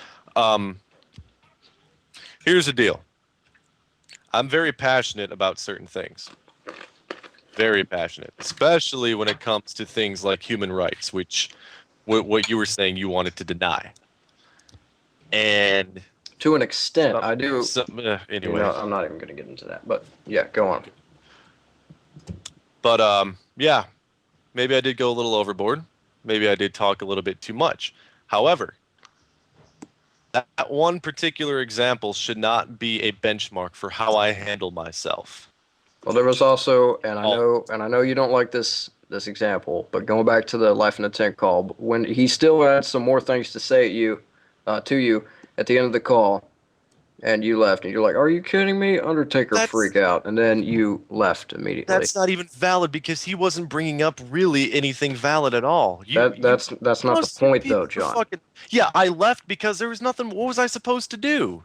Here's the deal. I'm very passionate about certain things. Very passionate, especially when it comes to things like human rights, which what you were saying you wanted to deny. And to an extent, I do. Anyway, I'm not even going to get into that. But yeah, go on. But yeah, maybe I did go a little overboard. Maybe I did talk a little bit too much. However, that one particular example should not be a benchmark for how I handle myself. Well, there was also, and I know you don't like this example, but going back to the Life in a Tent call, when he still had some more things to say to you at the end of the call, and you left, and you're like, "Are you kidding me? Undertaker freak out," and then you left immediately. That's not even valid because he wasn't bringing up really anything valid at all. That's not the point, though, John. Yeah, I left because there was nothing. What was I supposed to do?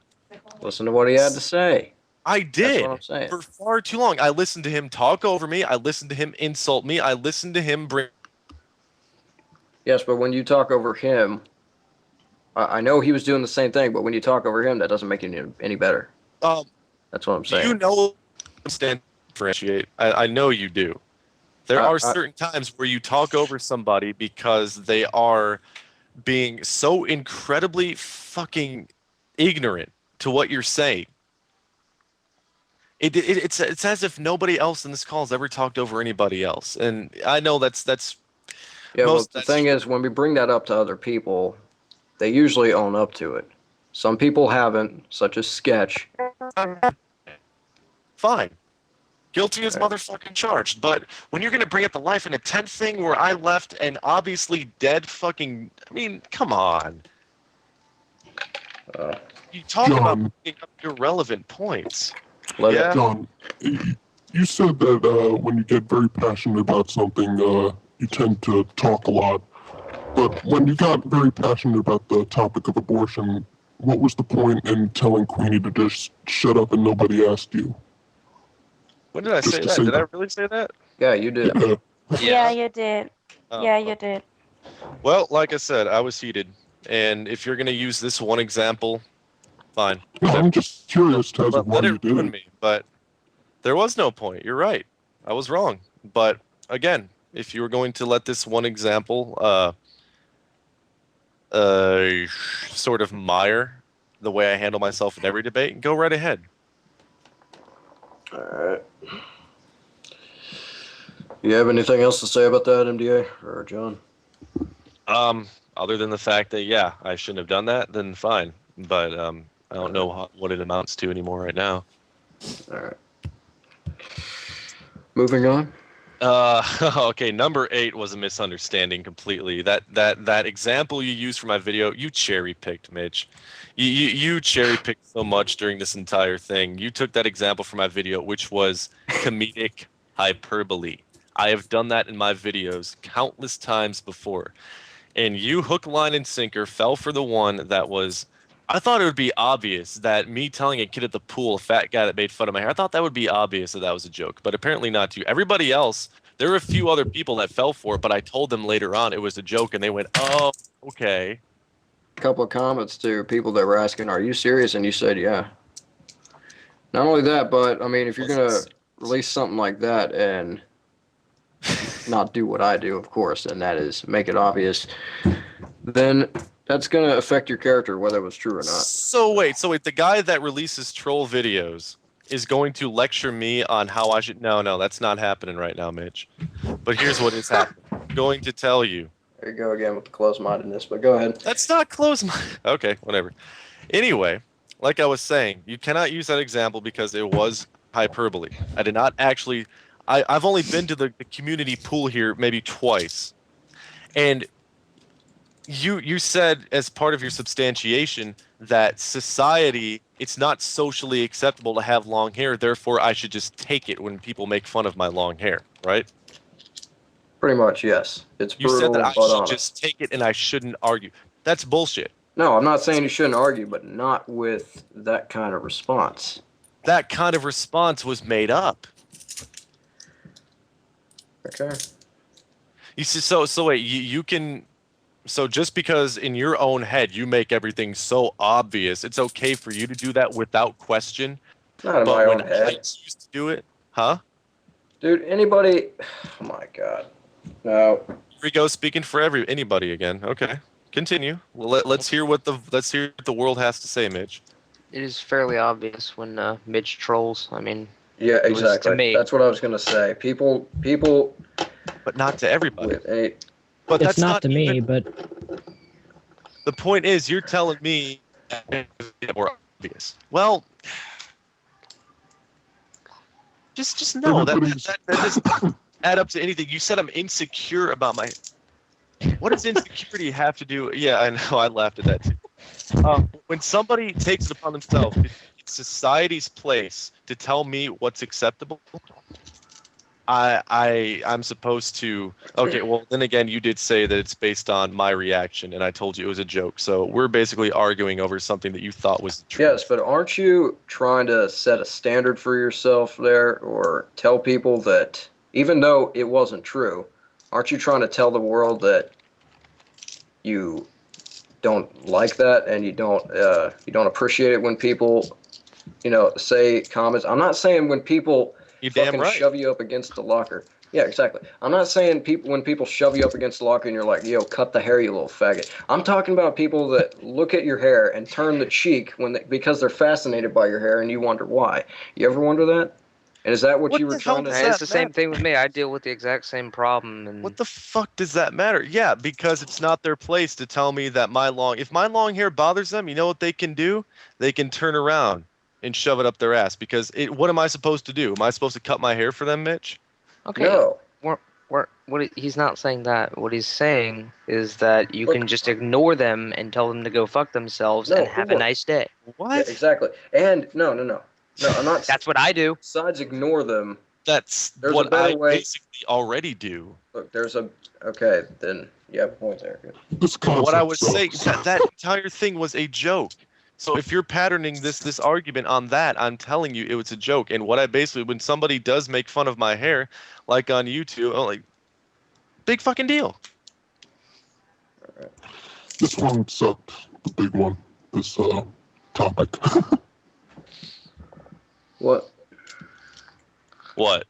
Listen to what he had to say. I did. That's what I'm saying. For far too long. I listened to him talk over me. I listened to him insult me. I listened to him bring. Yes, but when you talk over him, I know he was doing the same thing, but when you talk over him, that doesn't make you any better. That's what I'm saying. You know, differentiate. I know you do. There are certain times where you talk over somebody because they are being so incredibly fucking ignorant to what you're saying. It's as if nobody else in this call has ever talked over anybody else, and I know that's. Yeah, well, the thing is, when we bring that up to other people, they usually own up to it. Some people haven't, such as Sketch. Fine. Guilty as motherfucking charged. But when you're going to bring up the Life in a Tent thing where I left and obviously dead fucking... I mean, come on. You talk about John. bringing up irrelevant points. Let Yeah. John, you said that when you get very passionate about something, you tend to talk a lot. But when you got very passionate about the topic of abortion, what was the point in telling Queenie to just shut up and nobody asked you? When did I Just say to that? say Did I that. really say that? Yeah, you did. Yeah. Yeah, you did. Oh, Yeah, you did. Well, like I said, I was heated. And if you're going to use this one example, fine. No, I'm just curious as to why Let you it did ruin it. me. But there was no point. You're right. I was wrong. But again, if you were going to let this one example sort of mire the way I handle myself in every debate, go right ahead. All right. You have anything else to say about that, MDA or John? Other than the fact that, yeah, I shouldn't have done that, then fine. But I don't know what it amounts to anymore right now. All right. Moving on. Okay, number 8 was a misunderstanding completely. That example you used for my video, you cherry picked, Mitch. You cherry picked so much during this entire thing. You took that example for my video, which was comedic hyperbole. I have done that in my videos countless times before. And you, hook, line, and sinker, fell for the one that was... I thought it would be obvious that me telling a kid at the pool, a fat guy that made fun of my hair, I thought that would be obvious that that was a joke. But apparently not to you. Everybody else, there were a few other people that fell for it, but I told them later on it was a joke, and they went, oh, okay. A couple of comments to people that were asking, "Are you serious?" And you said, "Yeah." Not only that, but I mean, if you're gonna release something like that and not do what I do, of course, and that is make it obvious, then that's gonna affect your character, whether it was true or not. So wait, the guy that releases troll videos is going to lecture me on how I should... No, that's not happening right now, Mitch. But here's what is happening. I'm going to tell you. There you go again with the closed-mindedness, but go ahead. That's not close-minded. Okay, whatever. Anyway, like I was saying, you cannot use that example because it was hyperbole. I did not actually... I've only been to the community pool here maybe twice. And you said as part of your substantiation that society, it's not socially acceptable to have long hair, therefore I should just take it when people make fun of my long hair, right? Pretty much, yes. It's You brutal, said that I but should honest. just take it and I shouldn't argue. That's bullshit. No, I'm not saying you shouldn't argue, but not with that kind of response. That kind of response was made up. Okay. You see, so wait, you can... So just because in your own head you make everything so obvious, it's okay for you to do that without question? Not in my But own when head. I choose to do it, huh? Dude, anybody... Oh my god. No. Here we go, speaking for anybody again. Okay, continue. Well, let's hear what the world has to say, Mitch. It is fairly obvious when Mitch trolls. I mean, Yeah, was to exactly. me. That's what I was going to say. People But not to everybody. with a... But It's that's not to me, even- but The point is, you're telling me it's more obvious. Well, just know that doesn't add up to anything. You said I'm insecure about my... What does insecurity have to do... Yeah, I know, I laughed at that too. When somebody takes it upon themselves, it's society's place to tell me what's acceptable. I'm supposed to... Okay, well, then again, you did say that it's based on my reaction, and I told you it was a joke. So we're basically arguing over something that you thought was the truth. Yes, but aren't you trying to set a standard for yourself there, or tell people that, even though it wasn't true, aren't you trying to tell the world that you don't like that and you don't appreciate it when people, say comments? I'm not saying when people You damn fucking right. shove you up against the locker. Yeah, exactly. I'm not saying when people shove you up against the locker and you're like, yo, cut the hair, you little faggot. I'm talking about people that look at your hair and turn the cheek because they're fascinated by your hair and you wonder why. You ever wonder that? And is that what you were trying to does say? it's that the same matter? thing with me. I deal with the exact same problem. And What the fuck does that matter? Yeah, because it's not their place to tell me that if my long hair bothers them, you know what they can do? They can turn around and shove it up their ass. Because what am I supposed to do? Am I supposed to cut my hair for them, Mitch? Okay, No. he's not saying that. What he's saying is that you can just ignore them and tell them to go fuck themselves No, and have a look. nice day. Yeah, What? exactly. And no, I'm not. That's what I do. Besides ignore them. That's There's a what better I way. basically already do. Look, there's a. Okay, then you have a point there. Good. This concept What I was saying, sucks. that entire thing was a joke. So if you're patterning this argument on that, I'm telling you it was a joke. And what I basically, when somebody does make fun of my hair, like on YouTube, I'm like, big fucking deal. This one sucked. The big one. This topic. What? What?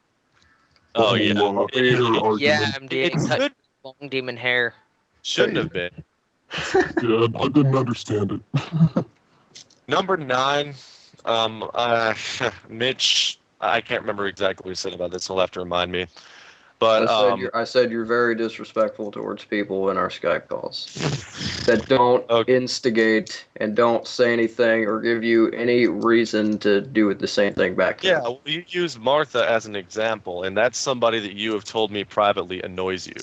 Oh yeah. Hair argument. Yeah, MD It cut should, long demon hair. shouldn't have been. Yeah, I didn't understand it. Number 9, Mitch. I can't remember exactly what he said about this. He'll have to remind me. But I said you're very disrespectful towards people in our Skype calls that don't instigate and don't say anything or give you any reason to do the same thing back to yeah, them. well, you use Martha as an example, and that's somebody that you have told me privately annoys you.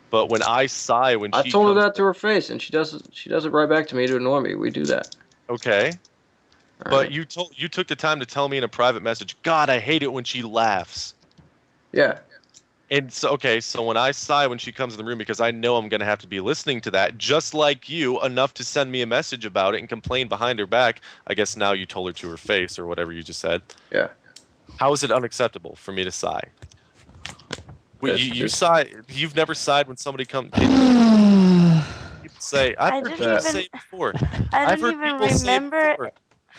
But when I sigh when I she told her comes- that to her face, and she does it right back to me to annoy me. We do that. Okay. All But right. you took the time to tell me in a private message, God, I hate it when she laughs. Yeah. And so when I sigh when she comes in the room because I know I'm going to have to be listening to that, just like you, enough to send me a message about it and complain behind her back. I guess now you told her to her face or whatever you just said. Yeah. How is it unacceptable for me to sigh? Wait, you sigh. You've never sighed when somebody comes. People say, I've heard people say it before. I I've don't heard even people say it remember. before.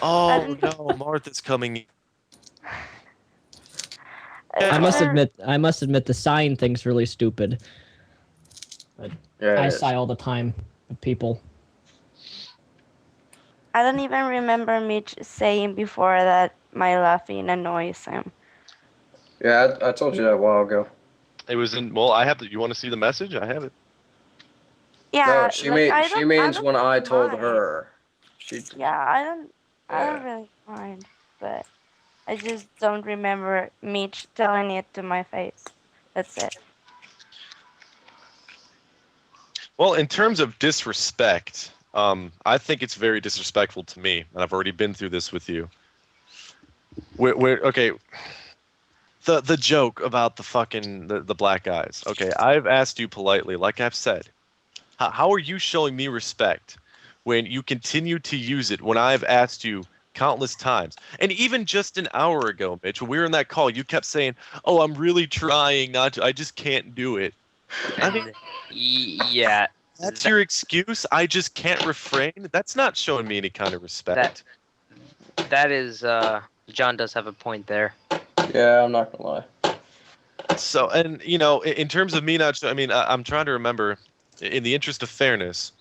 Oh no, Martha's coming. I must admit, the sighing thing's really stupid. Yeah. I it is. sigh all the time with people. I don't even remember Mitch saying before that my laughing annoys him. Yeah, I told you that a while ago. It was in. Well, I have the. You want to see the message? I have it. Yeah, No, she means when I told mind. her. Yeah, I don't Yeah. really mind, but I just don't remember Mitch telling it to my face. That's it. Well, in terms of disrespect, I think it's very disrespectful to me, and I've already been through this with you. Okay, the joke about the fucking the black guys. Okay, I've asked you politely, like I've said, how are you showing me respect when you continue to use it when I've asked you countless times? And even just an hour ago, Mitch, when we were in that call, you kept saying, "Oh, I'm really trying not to. I just can't do it." I mean, Yeah. that's your excuse? I just can't refrain? That's not showing me any kind of respect. That is, John does have a point there. Yeah, I'm not gonna lie. So, and, you know, in terms of me not, I mean, I'm trying to remember, in the interest of fairness.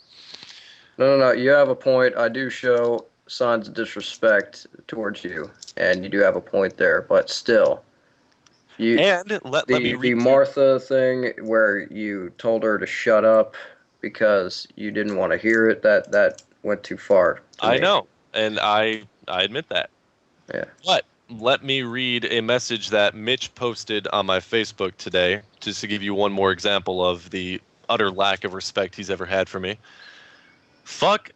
No. You have a point. I do show signs of disrespect towards you, and you do have a point there. But still, And let me the read Martha thing where you told her to shut up because you didn't want to hear it. That went too far. I know, and I admit that. Yeah. But let me read a message that Mitch posted on my Facebook today, just to give you one more example of the utter lack of respect he's ever had for me.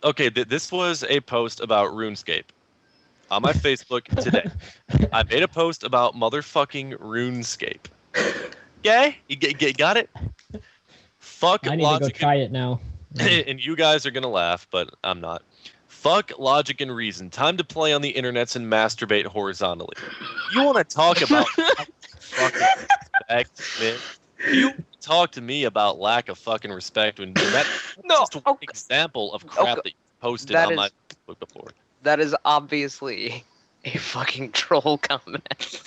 Okay, this was a post about RuneScape on my Facebook today. I made a post about motherfucking RuneScape. Okay? You got it? Fuck I need logic. to go try it now. And you guys are going to laugh, but I'm not. Fuck logic and reason. Time to play on the internets and masturbate horizontally. You want to talk about fucking respect, man? You talk to me about lack of fucking respect when that's just one example of crap that you posted on my Facebook before. That is obviously a fucking troll comment.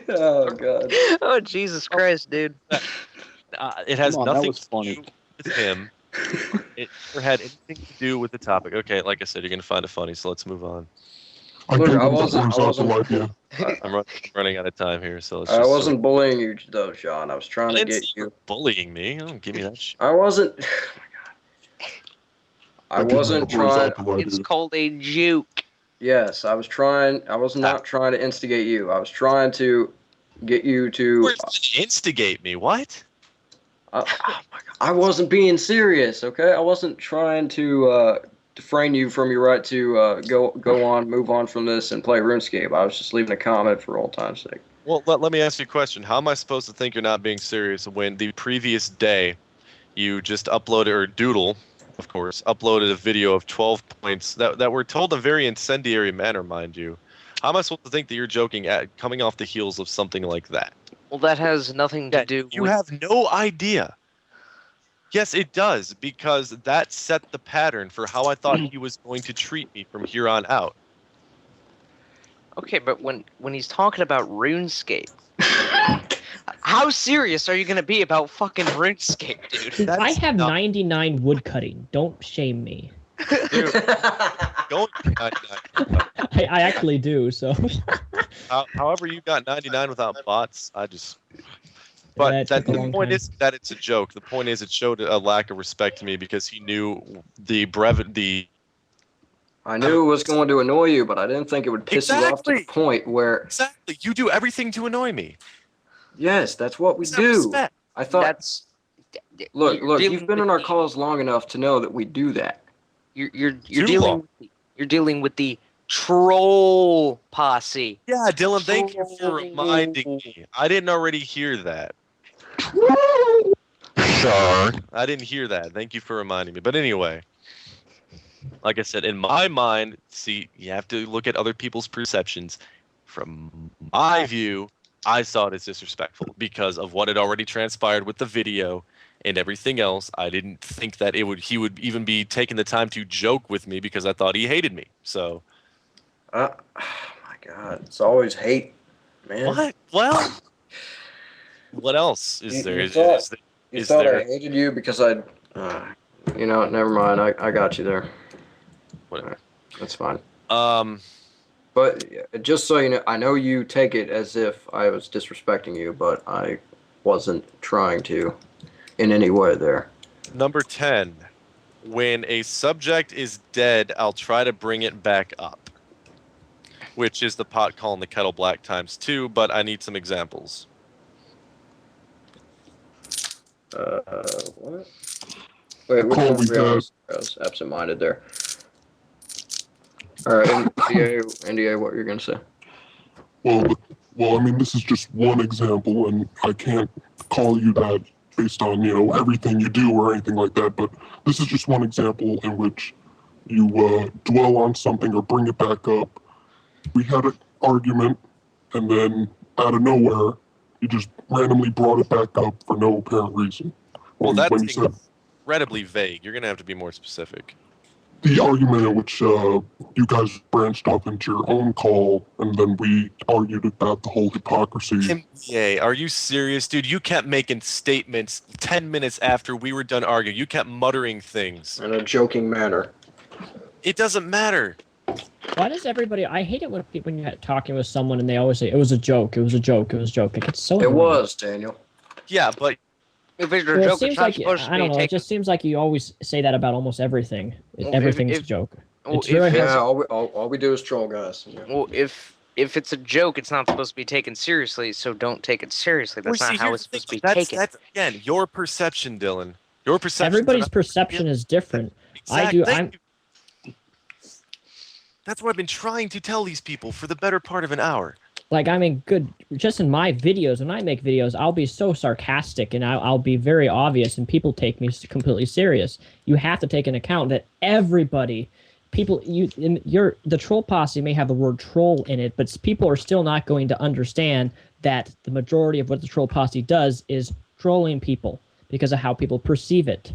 Oh god. Oh Jesus Christ, dude. It has Come on, that nothing was funny. to do with him. It never had anything to do with the topic. Okay, like I said, you're gonna find it funny, so let's move on. I Look, gave I him the wasn't- horizontal idea. I'm running out of time here, so let's I just. wasn't bullying you though, Sean. I was trying I to didn't get see you you. bullying me. Don't give me that shit. I wasn't. I wasn't trying. It's called a juke. Yes, I was trying. I was not trying to instigate you. I was trying to get you You to. were trying to instigate me. What? I wasn't being serious, okay? I wasn't trying to refrain you from your right to go on, move on from this and play RuneScape. I was just leaving a comment for old time's sake. Well, let me ask you a question. How am I supposed to think you're not being serious when the previous day you just uploaded, or Doodle, of course, uploaded a video of 12 points that were told in a very incendiary manner, mind you? How am I supposed to think that you're joking at coming off the heels of something like that? Well, that has nothing to do You with. have no idea. Yes, it does, because that set the pattern for how I thought he was going to treat me from here on out. Okay, but when he's talking about RuneScape, how serious are you gonna be about fucking RuneScape, dude? I have 99 wood cutting. Don't shame me. Dude, don't be 99. I actually do. So. However, you got 99 without bots. But took a the long point time. is that it's a joke. The point is it showed a lack of respect to me because he knew the I knew it was going to annoy you, but I didn't think it would piss you off to the Exactly. point where. Exactly. You do everything to annoy me. Yes, that's what we Is that do. respect? I thought. That's Look, you're dealing you've been with on our the- calls long enough to know that we do that. You're Too dealing long. you're dealing with the troll posse. Yeah, Dylan, thank you for reminding me. I didn't already hear that. Sure. I didn't hear that. Thank you for reminding me. But anyway, like I said, in my mind, see, you have to look at other people's perceptions. From my view, I saw it as disrespectful because of what had already transpired with the video and everything else. I didn't think that he would even be taking the time to joke with me because I thought he hated me. So Oh my God, it's always hate, man. what? Well, what else is there? You Is thought, there- you is thought there- I hated you because I. You know, never mind. I got you there. Whatever. That's fine. Um, But just so you know, I know you take it as if I was disrespecting you, but I wasn't trying to in any way there. Number 10. When a subject is dead, I'll try to bring it back up. Which is the pot calling the kettle black ×2, but I need some examples. What? Wait, which Call one we were I got. was absent-minded there. All right, NDA, what were you gonna say? Well, I mean, this is just one example, and I can't call you that based on, everything you do or anything like that, but this is just one example in which you dwell on something or bring it back up. We had an argument, and then out of nowhere, you just randomly brought it back up for no apparent reason. Well, that's when you said incredibly vague. You're going to have to be more specific. the argument in which you guys branched off into your own call, and then we argued about the whole hypocrisy. MBA, are you serious, dude? You kept making statements 10 minutes after we were done arguing. You kept muttering things. In a joking manner. It doesn't matter. Why does everybody? I hate it when you're talking with someone and they always say it was a joke. It was a joke. It was a joke. It gets so. It annoying. was, Daniel. Yeah, but If it's a Well, it joke, seems it's not like supposed to I be don't know. It taken. just seems like you always say that about almost everything. Well, Everything's if- a joke. well, It's if- very Yeah, hard. all we do is troll, guys. Yeah. Well, if it's a joke, it's not supposed to be taken seriously. So don't take it seriously. That's Well, not see, how here's it's the supposed to be thing. taken. That's again your perception, Dylan. Your perception. Everybody's perception is different. Exactly. I'm. That's what I've been trying to tell these people for the better part of an hour. Like, I mean, good. Just in my videos, when I make videos, I'll be so sarcastic and I'll be very obvious, and people take me completely serious. You have to take into account that everybody, the troll posse may have the word troll in it, but people are still not going to understand that the majority of what the troll posse does is trolling people because of how people perceive it.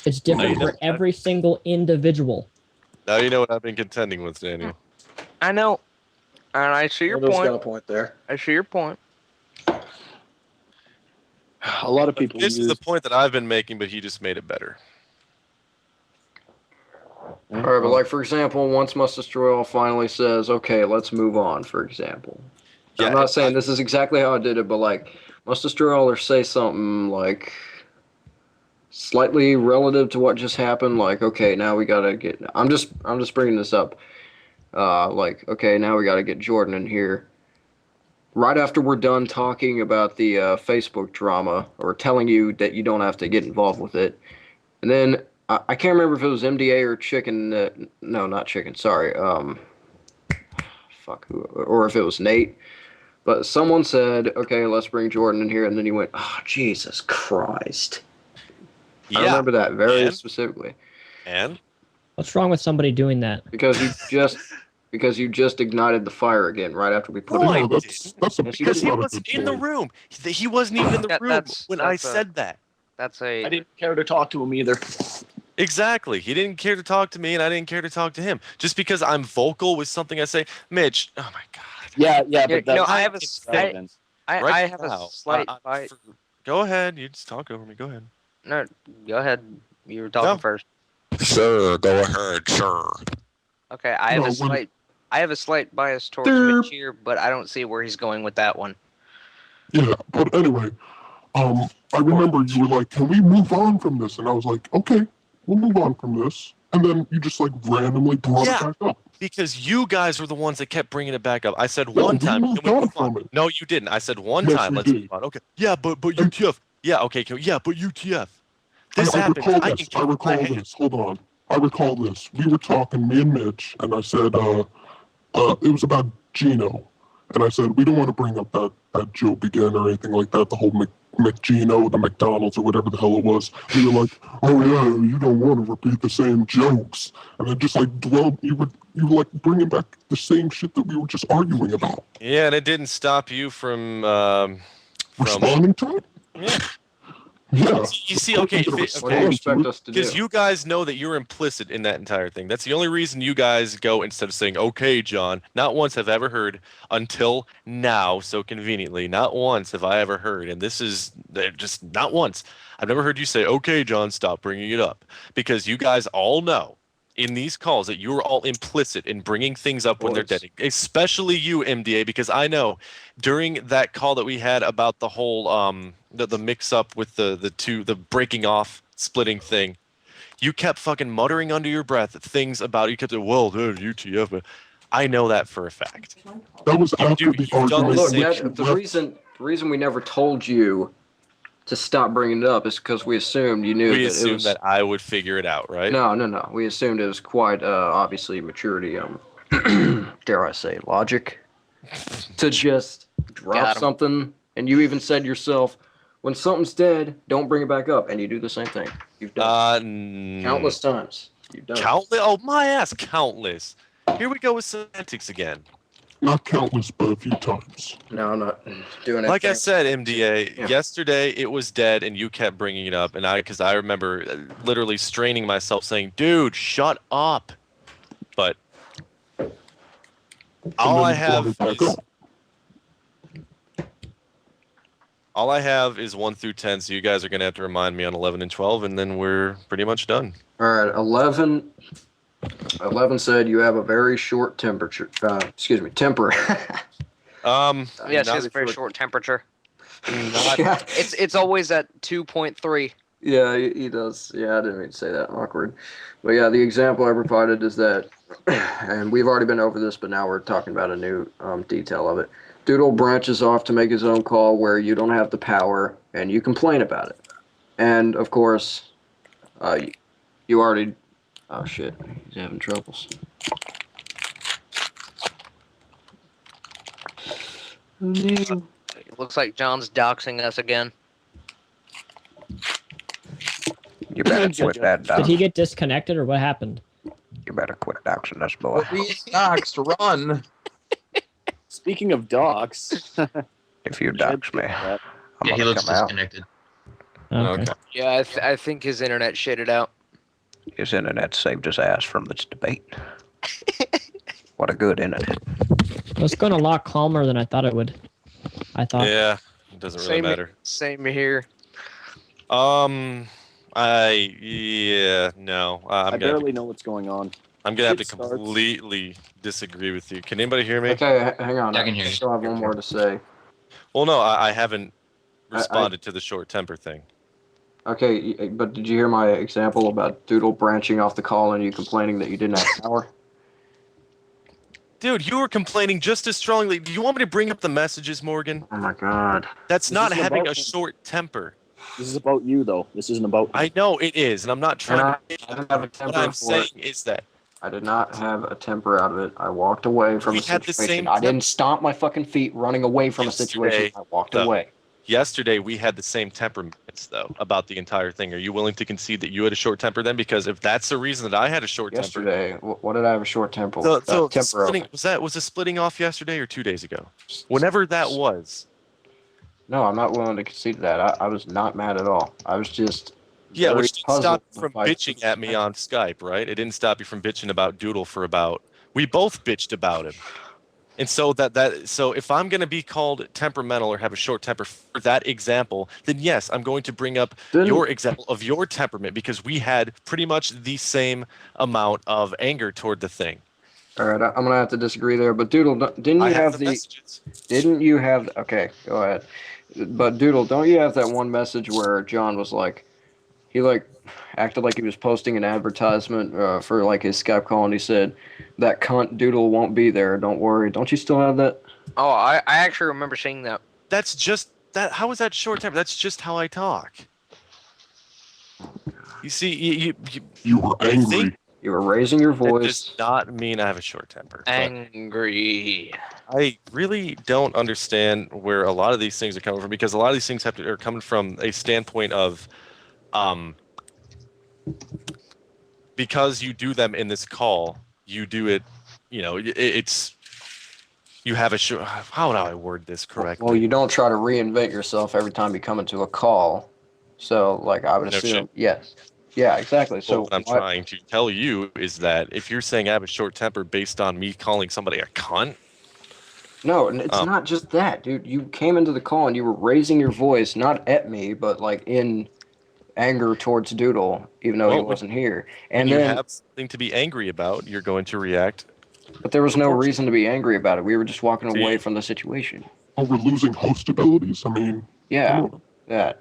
It's different for every single individual. Now you know what I've been contending with, Daniel. I know, and I see your Windows got a point. point there. I see your point. A lot of people This is use the point that I've been making, but he just made it better. All right, but like for example, once Must Destroy All finally says, "Okay, let's move on." For example, I'm not saying this is exactly how I did it, but like Must Destroy All or say something like slightly relative to what just happened. Like, okay, now we gotta get. I'm just bringing this up. Like, okay, now we gotta get Jordan in here. right after we're done talking about the Facebook drama, or telling you that you don't have to get involved with it, and then I can't remember if it was MDA or Chicken. No, not Chicken. Sorry. Or if it was Nate. But someone said, "Okay, let's bring Jordan in here," and then he went, "Oh, Jesus Christ!" Yeah. I remember that very And? specifically. And What's wrong with somebody doing that? Because you just ignited the fire again right after we put No, it I on. that's a because he not a wasn't good in the point. room. He wasn't even in the room when I said that. That's I a. didn't care to talk to him either. Exactly. He didn't care to talk to me, and I didn't care to talk to him. Just because I'm vocal with something I say, Mitch. Oh my God. Yeah, Yeah, but that no, was I have a. irrelevant. I have a now, slight I- bias. Go ahead. You just talk over me. Go ahead. No, go ahead. You were talking No. first. Sure, go ahead, sure. Okay, I have No, a slight bias towards Derp. Mitch here, but I don't see where he's going with that one. Yeah, but anyway, I remember you were like, "Can we move on from this?" And I was like, "Okay, we'll move on from this." And then you just like randomly brought it back up. Because you guys were the ones that kept bringing it back up. I said No, one we time. moved Can we on move on? from it. No, you didn't. I said one Yes, time. we Let's did. move on. Okay. Yeah, but UTF. Yeah. Okay. Yeah, but UTF. This I happened. recall I this. can I recall this. Hold on. I recall this. We were talking, me and Mitch, and I said, it was about Gino. And I said, we don't want to bring up that joke again or anything like that, the whole McGino, the McDonald's or whatever the hell it was. We were like, oh yeah, you don't want to repeat the same jokes. And then just like you were like bringing back the same shit that we were just arguing about. Yeah, and it didn't stop you from Responding to it? Yeah. Yeah. You see, okay, What do you expect us to do? because you guys know that you're implicit in that entire thing. That's the only reason you guys go instead of saying, "Okay, John." Not once have I ever heard until now, so conveniently. Not once have I ever heard, and this is just not once. I've never heard you say, "Okay, John, stop bringing it up," because you guys all know in these calls that you are all implicit in bringing things up when they're dead, especially you, MDA, because I know during that call that we had about the whole the mix up with the breaking off splitting thing, you kept fucking muttering under your breath things about, you kept saying, well, UTF, but I know that for a fact. That was after the argument. Look, the reason we never told you to stop bringing it up is because we assumed you knew We that it assumed was. that I would figure it out, right? No. We assumed it was quite obviously maturity. Dare I say, logic to just drop something. And you even said yourself, when something's dead, don't bring it back up. And you do the same thing. You've done countless times. You've done Countless? Oh, my ass, countless. Here we go with semantics again. Not countless, but a few times. No, I'm not doing it. Like I said, MDA, yesterday it was dead and you kept bringing it up. And because I remember literally straining myself saying, dude, shut up. But all I have is 1 through 10. So you guys are going to have to remind me on 11 and 12, and then we're pretty much done. All right, 11 said you have a very short temper. Yeah, she has a very short temperature. It's always at 2.3. Yeah, he does. Yeah, I didn't mean to say that. Awkward. But yeah, the example I provided is that, and we've already been over this, but now we're talking about a new detail of it. Doodle branches off to make his own call where you don't have the power, and you complain about it. And of course, you already. Oh shit, he's having troubles. It looks like John's doxing us again. You better quit that, Did he get disconnected or what happened? You better quit doxing us, boy. Docs, run. Speaking of docs, If you dox me, I'm Yeah, he gonna looks come out. disconnected. Okay. Yeah, I think his internet shaded out. His internet saved his ass from this debate. What a good internet. It's going a lot calmer than I thought it would. I thought. Yeah, it doesn't really matter. Same here. No. I I'm barely know what's going on. I'm gonna have to It starts- completely disagree with you. Can anybody hear me? Okay, hang on. I can hear you. still have one more to say. Well, no, I haven't responded to the short temper thing. Okay, but did you hear my example about Doodle branching off the call and you complaining that you didn't have power? Dude, you were complaining just as strongly. Do you want me to bring up the messages, Morgan? Oh my god. That's This not isn't having about a me. short temper. This is about you, though. This isn't about me. I know it is, and I'm not And trying I to. didn't have a What temper I'm for saying it. is that I did not have a temper out of it. I walked away from We a had the situation. same I didn't stomp my fucking feet running away from a situation. Yesterday, I walked though. away. yesterday we had the same temperaments, though, about the entire thing. Are you willing to concede that you had a short temper then? Because if that's the reason that I had a short temper. Yesterday, what did I have a short temper? So temper splitting, over? was the splitting off yesterday or 2 days ago? Whenever that was. No, I'm not willing to concede that. I was not mad at all. I was just Yeah, very which didn't puzzled stop you from by- bitching at me on Skype, right? It didn't stop you from bitching about Doodle for about. We both bitched about him. And so so if I'm going to be called temperamental or have a short temper for that example, then yes, I'm going to bring up your example of your temperament because we had pretty much the same amount of anger toward the thing. All right, I'm gonna have to disagree there. But Doodle, didn't you have the? Messages. Didn't you have? Okay, go ahead. But Doodle, don't you have that one message where John was like, he like acted like he was posting an advertisement for like his Skype call, and he said, "That cunt Doodle won't be there. Don't worry." Don't you still have that? Oh, I actually remember seeing that. That's just that. How is that short temper? That's just how I talk. You see, You were angry. You were raising your That voice. does not mean I have a short temper. but Angry. I really don't understand where a lot of these things are coming from because a lot of these things are coming from a standpoint of, because you do them in this call, you do it. You know, it's you have a short. How do I word this correctly? Well, you don't try to reinvent yourself every time you come into a call. So, like, I would No assume, shit. yes. Yeah, exactly. So, Well, what I'm trying to tell you is that if you're saying I have a short temper based on me calling somebody a cunt, no, and it's not just that, dude. You came into the call and you were raising your voice, not at me, but like in anger towards Doodle, even though he wasn't here. And when then, you have something to be angry about, you're going to react. but there was no reason to be angry about it. We were just walking See? away from the situation. Oh, we're losing host abilities? I mean, Yeah, come on. that.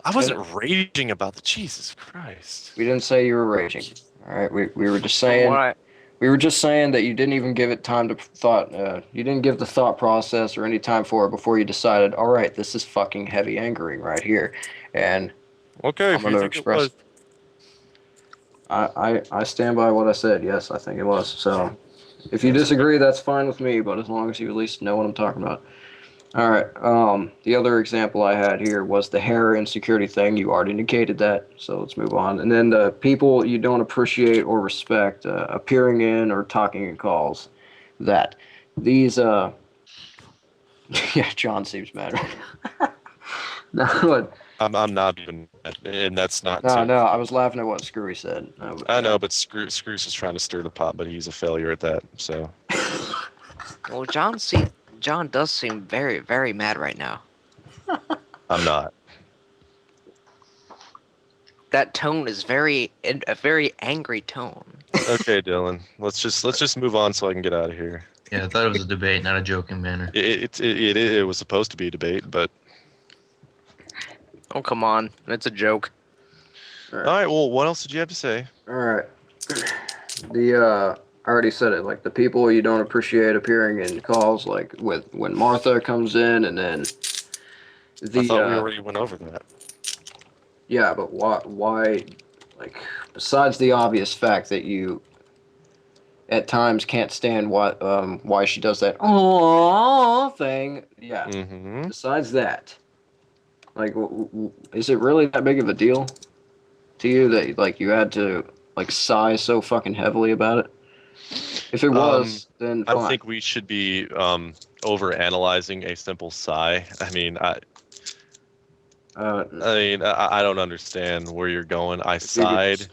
I wasn't raging about the Jesus Christ. We didn't say you were raging. All right, we were just saying. What? We were just saying that you didn't even give it time to thought. You didn't give the thought process or any time for it before you decided. All right, this is fucking heavy angering right here, and Okay, I'm if you gonna think it express. was. I stand by what I said. Yes, I think it was. So, if you disagree, that's fine with me. But as long as you at least know what I'm talking about. All right. The other example I had here was the hair insecurity thing. You already negated that, so let's move on. And then the people you don't appreciate or respect appearing in or talking in calls. That these yeah, John seems mad. No, I'm not even, and that's not. no. I was laughing at what Screwy said. I know, but Screws is trying to stir the pot, but he's a failure at that. So. Well, John does seem very, very mad right now. I'm not. That tone is a very angry tone. Okay, Dylan. Let's just move on so I can get out of here. Yeah, I thought it was a debate, not a joking manner. It was supposed to be a debate, but. Oh, come on. It's a joke. All right. Well, what else did you have to say? All right. I already said it. Like the people you don't appreciate appearing in calls, like when Martha comes in, and then I thought we already went over that. Yeah, but why? Like besides the obvious fact that you at times can't stand why she does that aww thing. Yeah. Mm-hmm. Besides that, like, is it really that big of a deal to you that like you had to like sigh so fucking heavily about it? If it was, then fine. I think we should be over analyzing a simple sigh. I mean, I don't understand where you're going. I sighed.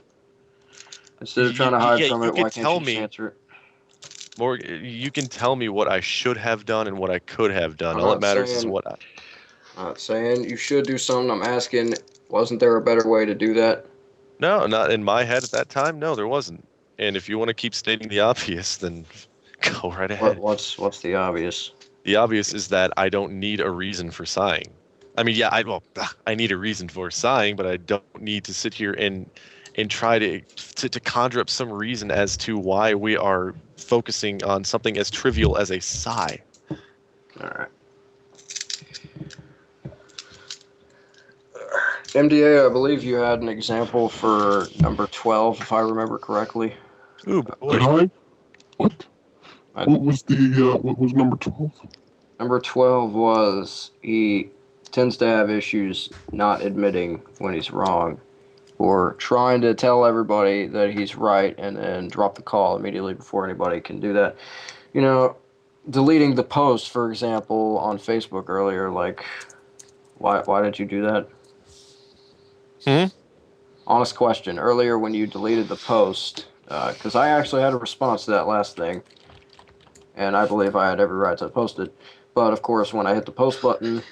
Instead of trying to hide from it, why can't tell you me, just answer it? Morgan, you can tell me what I should have done and what I could have done. I'm All not that matters is saying- what I'm not saying you should do something. I'm asking, wasn't there a better way to do that? No, not in my head at that time. No, there wasn't. And if you want to keep stating the obvious, then go right ahead. What's the obvious? The obvious is that I don't need a reason for sighing. I mean, yeah, I need a reason for sighing, but I don't need to sit here and and try to conjure up some reason as to why we are focusing on something as trivial as a sigh. All right. MDA, I believe you had an example for number 12, if I remember correctly. Ooh, boy. Did I? What? What was the, what was number 12? Number 12 was he tends to have issues not admitting when he's wrong or trying to tell everybody that he's right and then drop the call immediately before anybody can do that. You know, deleting the post, for example, on Facebook earlier, like, why did you do that? Honest question. Earlier when you deleted the post, because I actually had a response to that last thing, and I believe I had every right to post it. But, of course, when I hit the post button,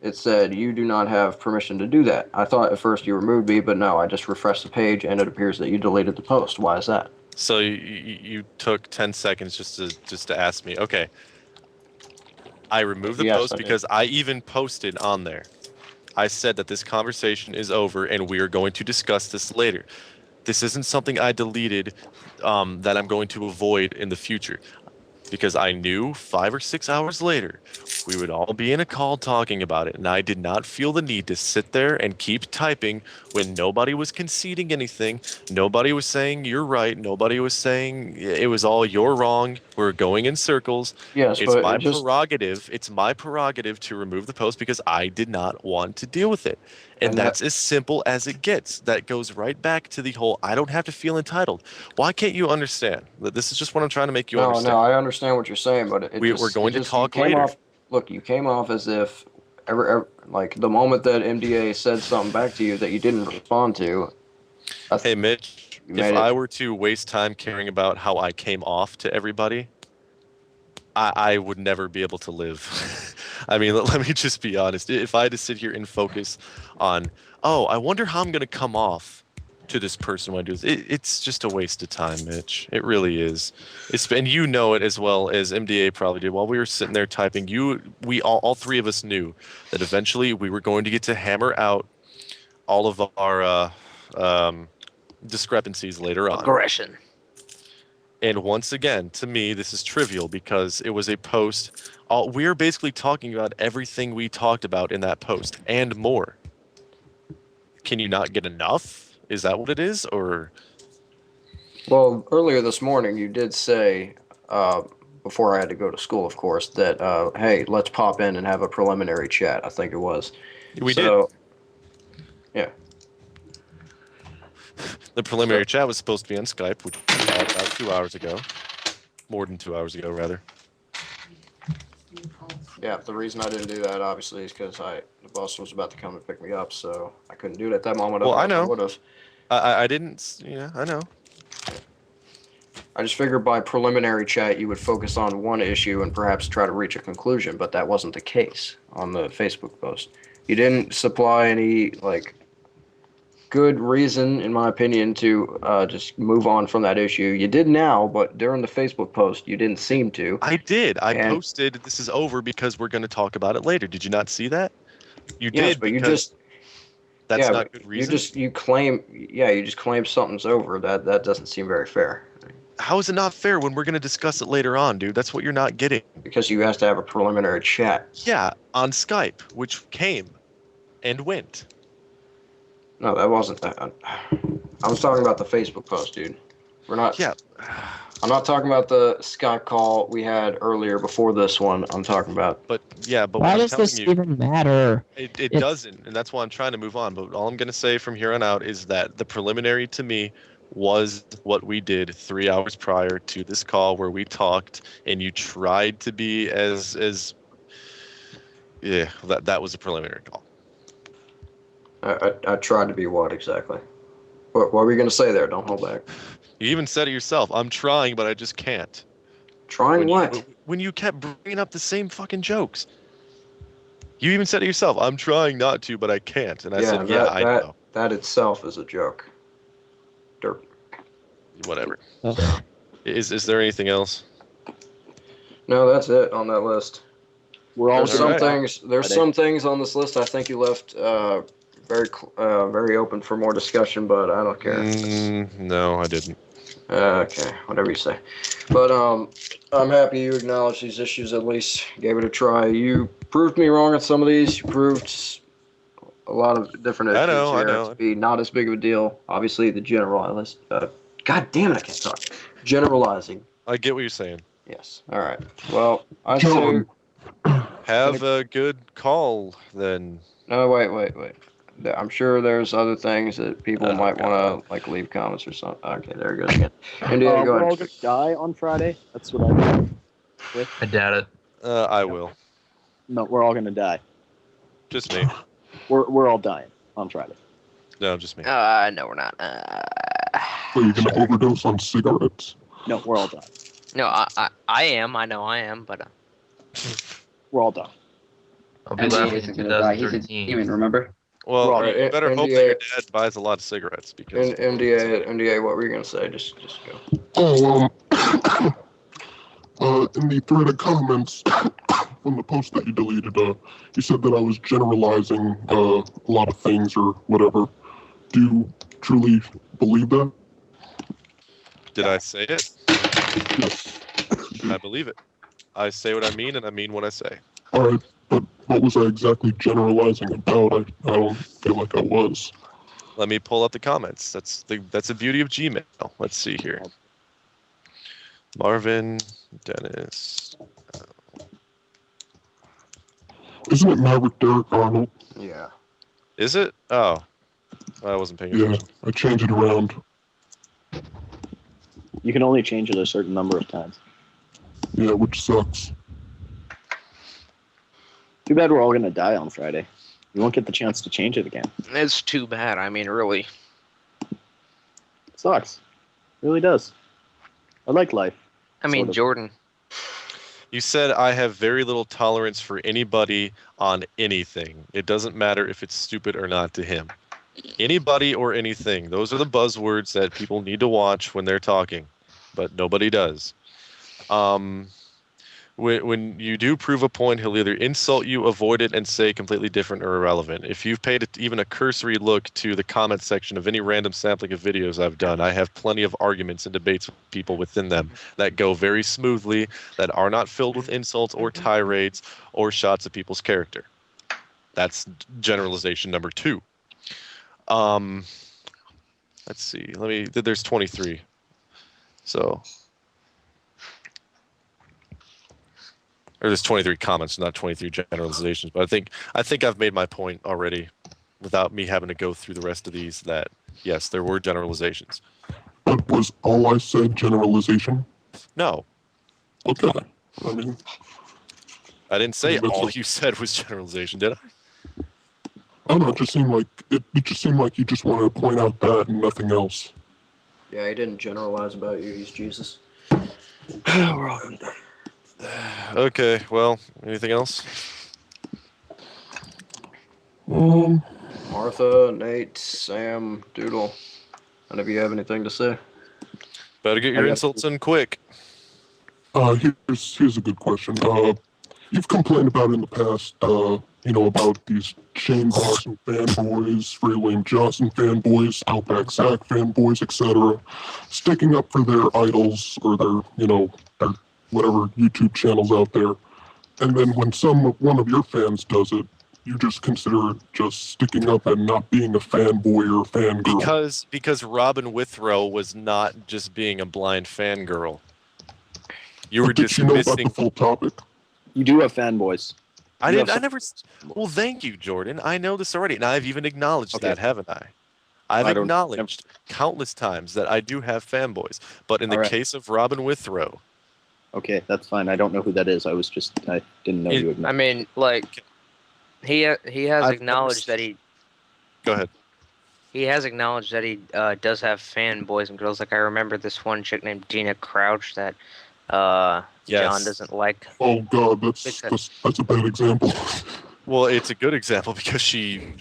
it said, you do not have permission to do that. I thought at first you removed me, but no, I just refreshed the page, and it appears that you deleted the post. Why is that? So you took 10 seconds just to ask me. Okay. I removed the post because I even posted on there. I said that this conversation is over, and we are going to discuss this later. This isn't something I deleted that I'm going to avoid in the future. Because I knew 5 or 6 hours later, we would all be in a call talking about it, and I did not feel the need to sit there and keep typing when nobody was conceding anything, nobody was saying you're right, nobody was saying it was all you're wrong, we're going in circles. Yes, it's but my prerogative. It's my prerogative to remove the post because I did not want to deal with it. And that's as simple as it gets. That goes right back to the whole, I don't have to feel entitled. Why can't you understand? This is just what I'm trying to make you understand. No, I understand what you're saying, but we're going to talk later. Look, you came off as if, like, the moment that MDA said something back to you that you didn't respond to. Hey, Mitch, if I were to waste time caring about how I came off to everybody, I would never be able to live. I mean, let me just be honest. If I had to sit here and focus on, oh, I wonder how I'm going to come off to this person when I do this, it's just a waste of time, Mitch. It really is. And you know it as well as MDA probably did. While we were sitting there typing, we all three of us knew that eventually we were going to get to hammer out all of our discrepancies later on. Aggression. And once again, to me, this is trivial because it was a post. We're basically talking about everything we talked about in that post and more. Can you not get enough? Is that what it is? Or? Well, earlier this morning, you did say, before I had to go to school, of course, that, hey, let's pop in and have a preliminary chat, I think it was. We did. Yeah. The preliminary chat was supposed to be on Skype, which we had about 2 hours ago. More than 2 hours ago, rather. Yeah, the reason I didn't do that, obviously, is because the bus was about to come and pick me up, so I couldn't do it at that moment. Well, I know. I would have. I didn't, I know. I just figured by preliminary chat you would focus on one issue and perhaps try to reach a conclusion, but that wasn't the case on the Facebook post. You didn't supply any, like, good reason, in my opinion, to just move on from that issue. You did now, but during the Facebook post, you didn't seem to. I did. I posted, this is over because we're going to talk about it later. Did you not see that? You yes, did, but you just... That's not good reason. You just claim something's over. That doesn't seem very fair. How is it not fair when we're going to discuss it later on, dude? That's what you're not getting. Because you have to have a preliminary chat. Yeah, on Skype, which came and went. No, that wasn't that. I was talking about the Facebook post, dude. We're not. Yeah. I'm not talking about the Skype call we had earlier before this one. I'm talking about. But yeah, but why does this even matter? It doesn't, and that's why I'm trying to move on. But all I'm going to say from here on out is that the preliminary to me was what we did 3 hours prior to this call where we talked, and you tried to be as yeah, that was a preliminary call. I tried to be what exactly? What were you going to say there? Don't hold back. You even said it yourself. I'm trying, but I just can't. Trying what? When you kept bringing up the same fucking jokes. You even said it yourself. I'm trying not to, but I can't. And I said, I know. That itself is a joke. Derp. Whatever. Oh. Is there anything else? No, that's it on that list. We're all There's some things on this list I think you left very open for more discussion, but I don't care. No, I didn't. Okay, whatever you say. But I'm happy you acknowledged these issues at least. Gave it a try. You proved me wrong on some of these. You proved a lot of different issues I here know. to be not as big of a deal. Obviously, the generalized. God damn it, I can't talk. Generalizing. I get what you're saying. Yes. All right. Well, I John. say. Have a good call then. No, wait. I'm sure there's other things that people might want to like leave comments or something. Okay, there it goes again. India, go we're all ahead. gonna die on Friday. That's what I with. I doubt it. I will. No, we're all gonna die. Just me. We're all dying on Friday. No, just me. No, we're not. So you're gonna overdose on cigarettes? No, we're all dying. No, I am. I know I am, but We're all dying. I'll be NDA laughing in isn't gonna die. He's a 2013. demon, remember? Well, Right, you better hope that NDA your dad buys a lot of cigarettes because. NDA, what were you gonna say? Just go. Oh, in the thread of comments from the post that you deleted, you said that I was generalizing a lot of things or whatever. Do you truly believe that? Did I say it? Yes. I believe it. I say what I mean, and I mean what I say. All right, but what was I exactly generalizing about? I don't feel like I was. Let me pull up the comments. That's the beauty of Gmail. Let's see here. Marvin, Dennis. Isn't it Maverick Derek Arnold? Yeah. Is it? Oh, I wasn't paying Yeah, attention. I changed it around. You can only change it a certain number of times. Yeah, which sucks. Too bad we're all gonna die on Friday. You won't get the chance to change it again. it's too bad. I mean, really. It sucks. It really does. I like life. I mean, Sort of. Jordan. You said I have very little tolerance for anybody on anything. It doesn't matter if it's stupid or not to him. Anybody or anything. Those are the buzzwords that people need to watch when they're talking, but nobody does. When you do prove a point, he'll either insult you, avoid it, and say completely different or irrelevant. If you've paid even a cursory look to the comment section of any random sampling of videos I've done, I have plenty of arguments and debates with people within them that go very smoothly, that are not filled with insults or tirades or shots of people's character. That's generalization number 2. Let's see. There's 23. So... Or there's 23 comments, not 23 generalizations. But I think I've made my point already, without me having to go through the rest of these. That yes, there were generalizations. But was all I said generalization? No. Okay. I mean, I didn't say all you said was generalization, did I? I don't know. It just seemed like you just wanted to point out that and nothing else. Yeah, he didn't generalize about you. He's Jesus. We're all gonna die. Okay, well, anything else? Martha, Nate, Sam, Doodle. None of you have anything to say? Better get your insults in quick. Here's a good question. You've complained about in the past, about these Shane Dawson fanboys, Free Lane Johnson fanboys, Outback Zach fanboys, etc., sticking up for their idols or their whatever YouTube channels out there. And then when one of your fans does it, you just consider it just sticking up and not being a fanboy or fangirl. Because Robin Withrow was not just being a blind fangirl. You were Did you know about the full topic? You do have fanboys. Well, thank you, Jordan. I know this already, and I've even acknowledged that, haven't I? I've acknowledged countless times that I do have fanboys. But in the case of Robin Withrow... Okay, that's fine. I don't know who that is. I didn't know you. I mean, like, he has acknowledged that he... Go ahead. He has acknowledged that he does have fanboys and girls. Like, I remember this one chick named Gina Crouch that John doesn't like. Oh God, that's a bad example. Well, it's a good example because she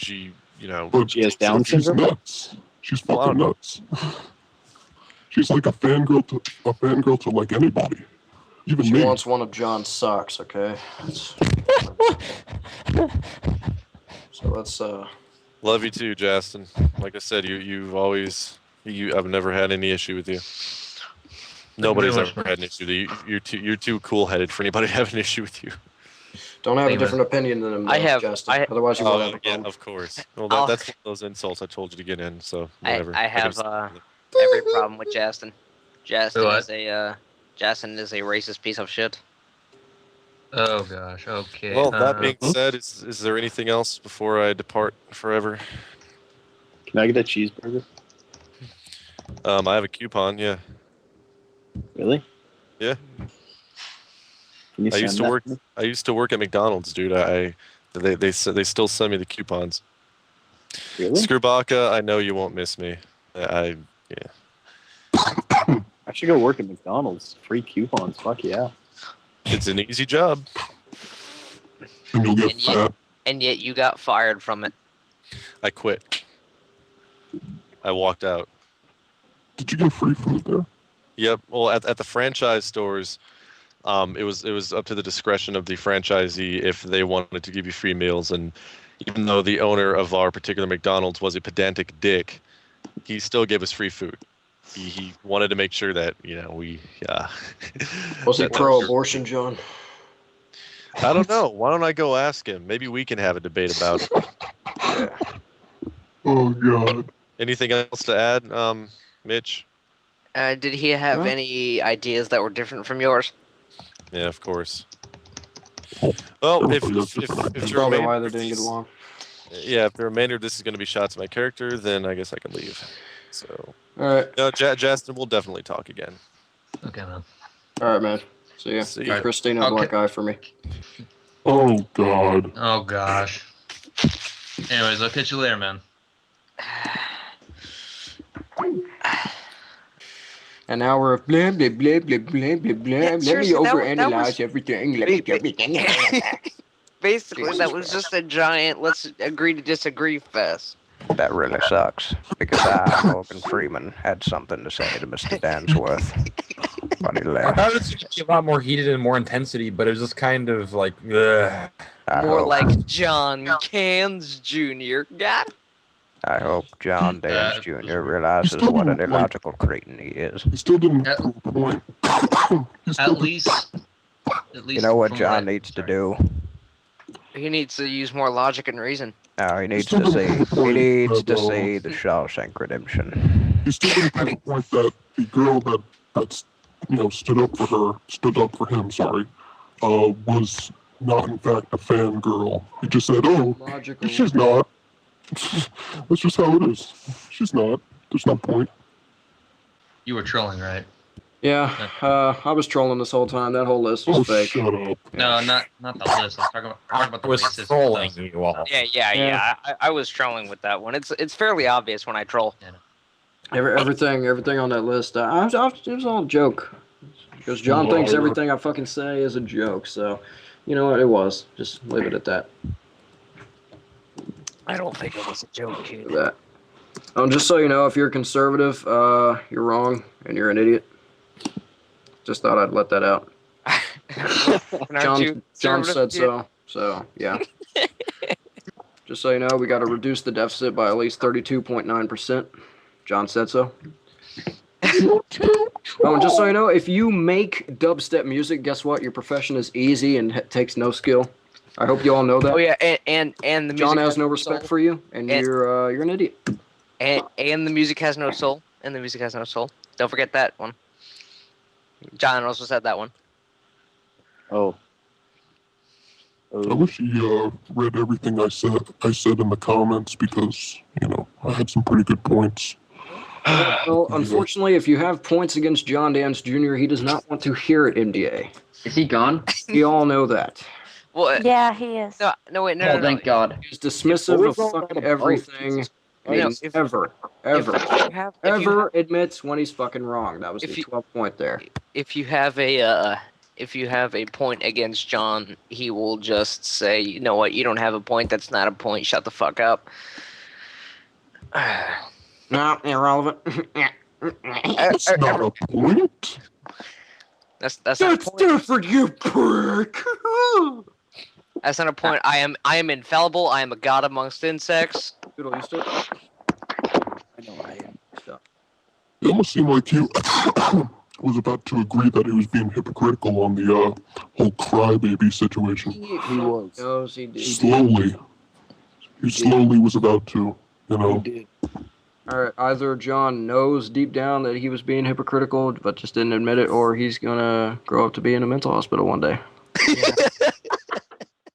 But she has Down syndrome. Nuts. She's fucking nuts. She's like a fangirl to like anybody. Even she me. wants one of John's socks, okay? So let's Love you too, Justin. Like I said, you've always I've never had any issue with you. Nobody's very ever much. had an issue with you. You're too cool-headed for anybody to have an issue with you. Don't have a Thank you, different opinion than him, though, I have- Justin. I- Otherwise, you won't have a Yeah, problem. of course. Well, I'll- that's one of those insults I told you to get in. So whatever. I have can- every problem with Justin. Justin What? is a racist piece of shit. Oh gosh. Okay. Well, that being said, is there anything else before I depart forever? Can I get a cheeseburger? I have a coupon. Yeah. Really? Yeah. Can you I used send to that work. to me? I used to work at McDonald's, dude. They still send me the coupons. Really? Skrubaka, I know you won't miss me. Yeah. I should go work at McDonald's. Free coupons. Fuck yeah. It's an easy job. And you'll get And yet, fat. and yet you got fired from it. I quit. I walked out. Did you get free food there? Yep. Well, at the franchise stores, it was up to the discretion of the franchisee if they wanted to give you free meals. And even though the owner of our particular McDonald's was a pedantic dick, he still gave us free food. He wanted to make sure that we. Was he that- pro-abortion, John? I don't know. Why don't I go ask him? Maybe we can have a debate about it. Oh god. Anything else to add, Mitch? Did he have Huh? any ideas that were different from yours? Yeah, of course. Well, if Everybody has if, different if That's the probably remainder why they of didn't get these- along. Yeah, if the remainder of this is going to be shots at my character, then I guess I can leave. So, All right. no, Justin, we'll definitely talk again. Okay, man. All right, man. See ya. See ya. Christina, Okay. black eye for me. Oh god. Oh gosh. Anyways, I'll catch you later, man. An hour of blah blah blah blah blah blah blah. Yeah, Let me seriously, that overanalyze was- everything. Let me everything. Basically, that was just a giant let's agree to disagree fest. That really sucks. Because I, Morgan Freeman, had something to say to Mr. Dansworth. But he I left. thought it was going to be a lot more heated and more intensity, but it was just kind of like, ugh. More like John Cans Jr. Got I hope John Dance Jr. He's realizes still what an doing illogical cretin he is. He still didn't At- prove a point. He still At didn't- least. You know what from John I- needs to sorry. do? He needs to use more logic and reason. No, he needs still to doesn't see. prove a He point needs that, to see the Shawshank Redemption. He still didn't prove the point that the girl that's stood up for him, was not in fact a fangirl. He just said, "Oh, Logical. she's not." That's just how it is. She's not. There's no point. You were trolling, right? Yeah, I was trolling this whole time. That whole list was Oh, fake. shut up. No, not the list. I'm talking about the was racist trolling stuff. you all. Yeah. I was trolling with that one. It's fairly obvious when I troll. Everything on that list. It was all a joke. Because John thinks everything I fucking say is a joke. So, you know what? It was. Just leave it at that. I don't think it was a joke, kid. That. Just so you know, if you're conservative, you're wrong and you're an idiot. Just thought I'd let that out. John said so. So yeah. Just so you know, we got to reduce the deficit by at least 32.9%. John said so. Oh, and just so you know, if you make dubstep music, guess what? Your profession is easy and takes no skill. I hope you all know that. Oh yeah, and the music John has no respect soul. for you, and And- you're an idiot. And the music has no soul. And the music has no soul. Don't forget that one. John also said that one. Oh. I wish he read everything I said in the comments because, I had some pretty good points. Well, unfortunately, if you have points against John Dance Jr., he does not want to hear it, MDA. Is he gone? We all know that. Well, Yeah, he is. no, wait, Oh, thank God. He's dismissive of fucking everything. And No, he if- ever if you admits when he's fucking wrong. That was if the you- 12th point there. if you have a point against John, he will just say, you know what, you don't have a point. That's not a point. Shut the fuck up. No, irrelevant. It's not a point. That's not a point. different, you prick. That's not a point. I am infallible. I am a god amongst insects. Doodle, you still? I know I am. Stop. It almost seemed like he was about to agree that he was being hypocritical on the whole crybaby situation. He was. Knows he did. Slowly. He slowly was about to, you know. He did. All right, either John knows deep down that he was being hypocritical, but just didn't admit it, or he's gonna grow up to be in a mental hospital one day.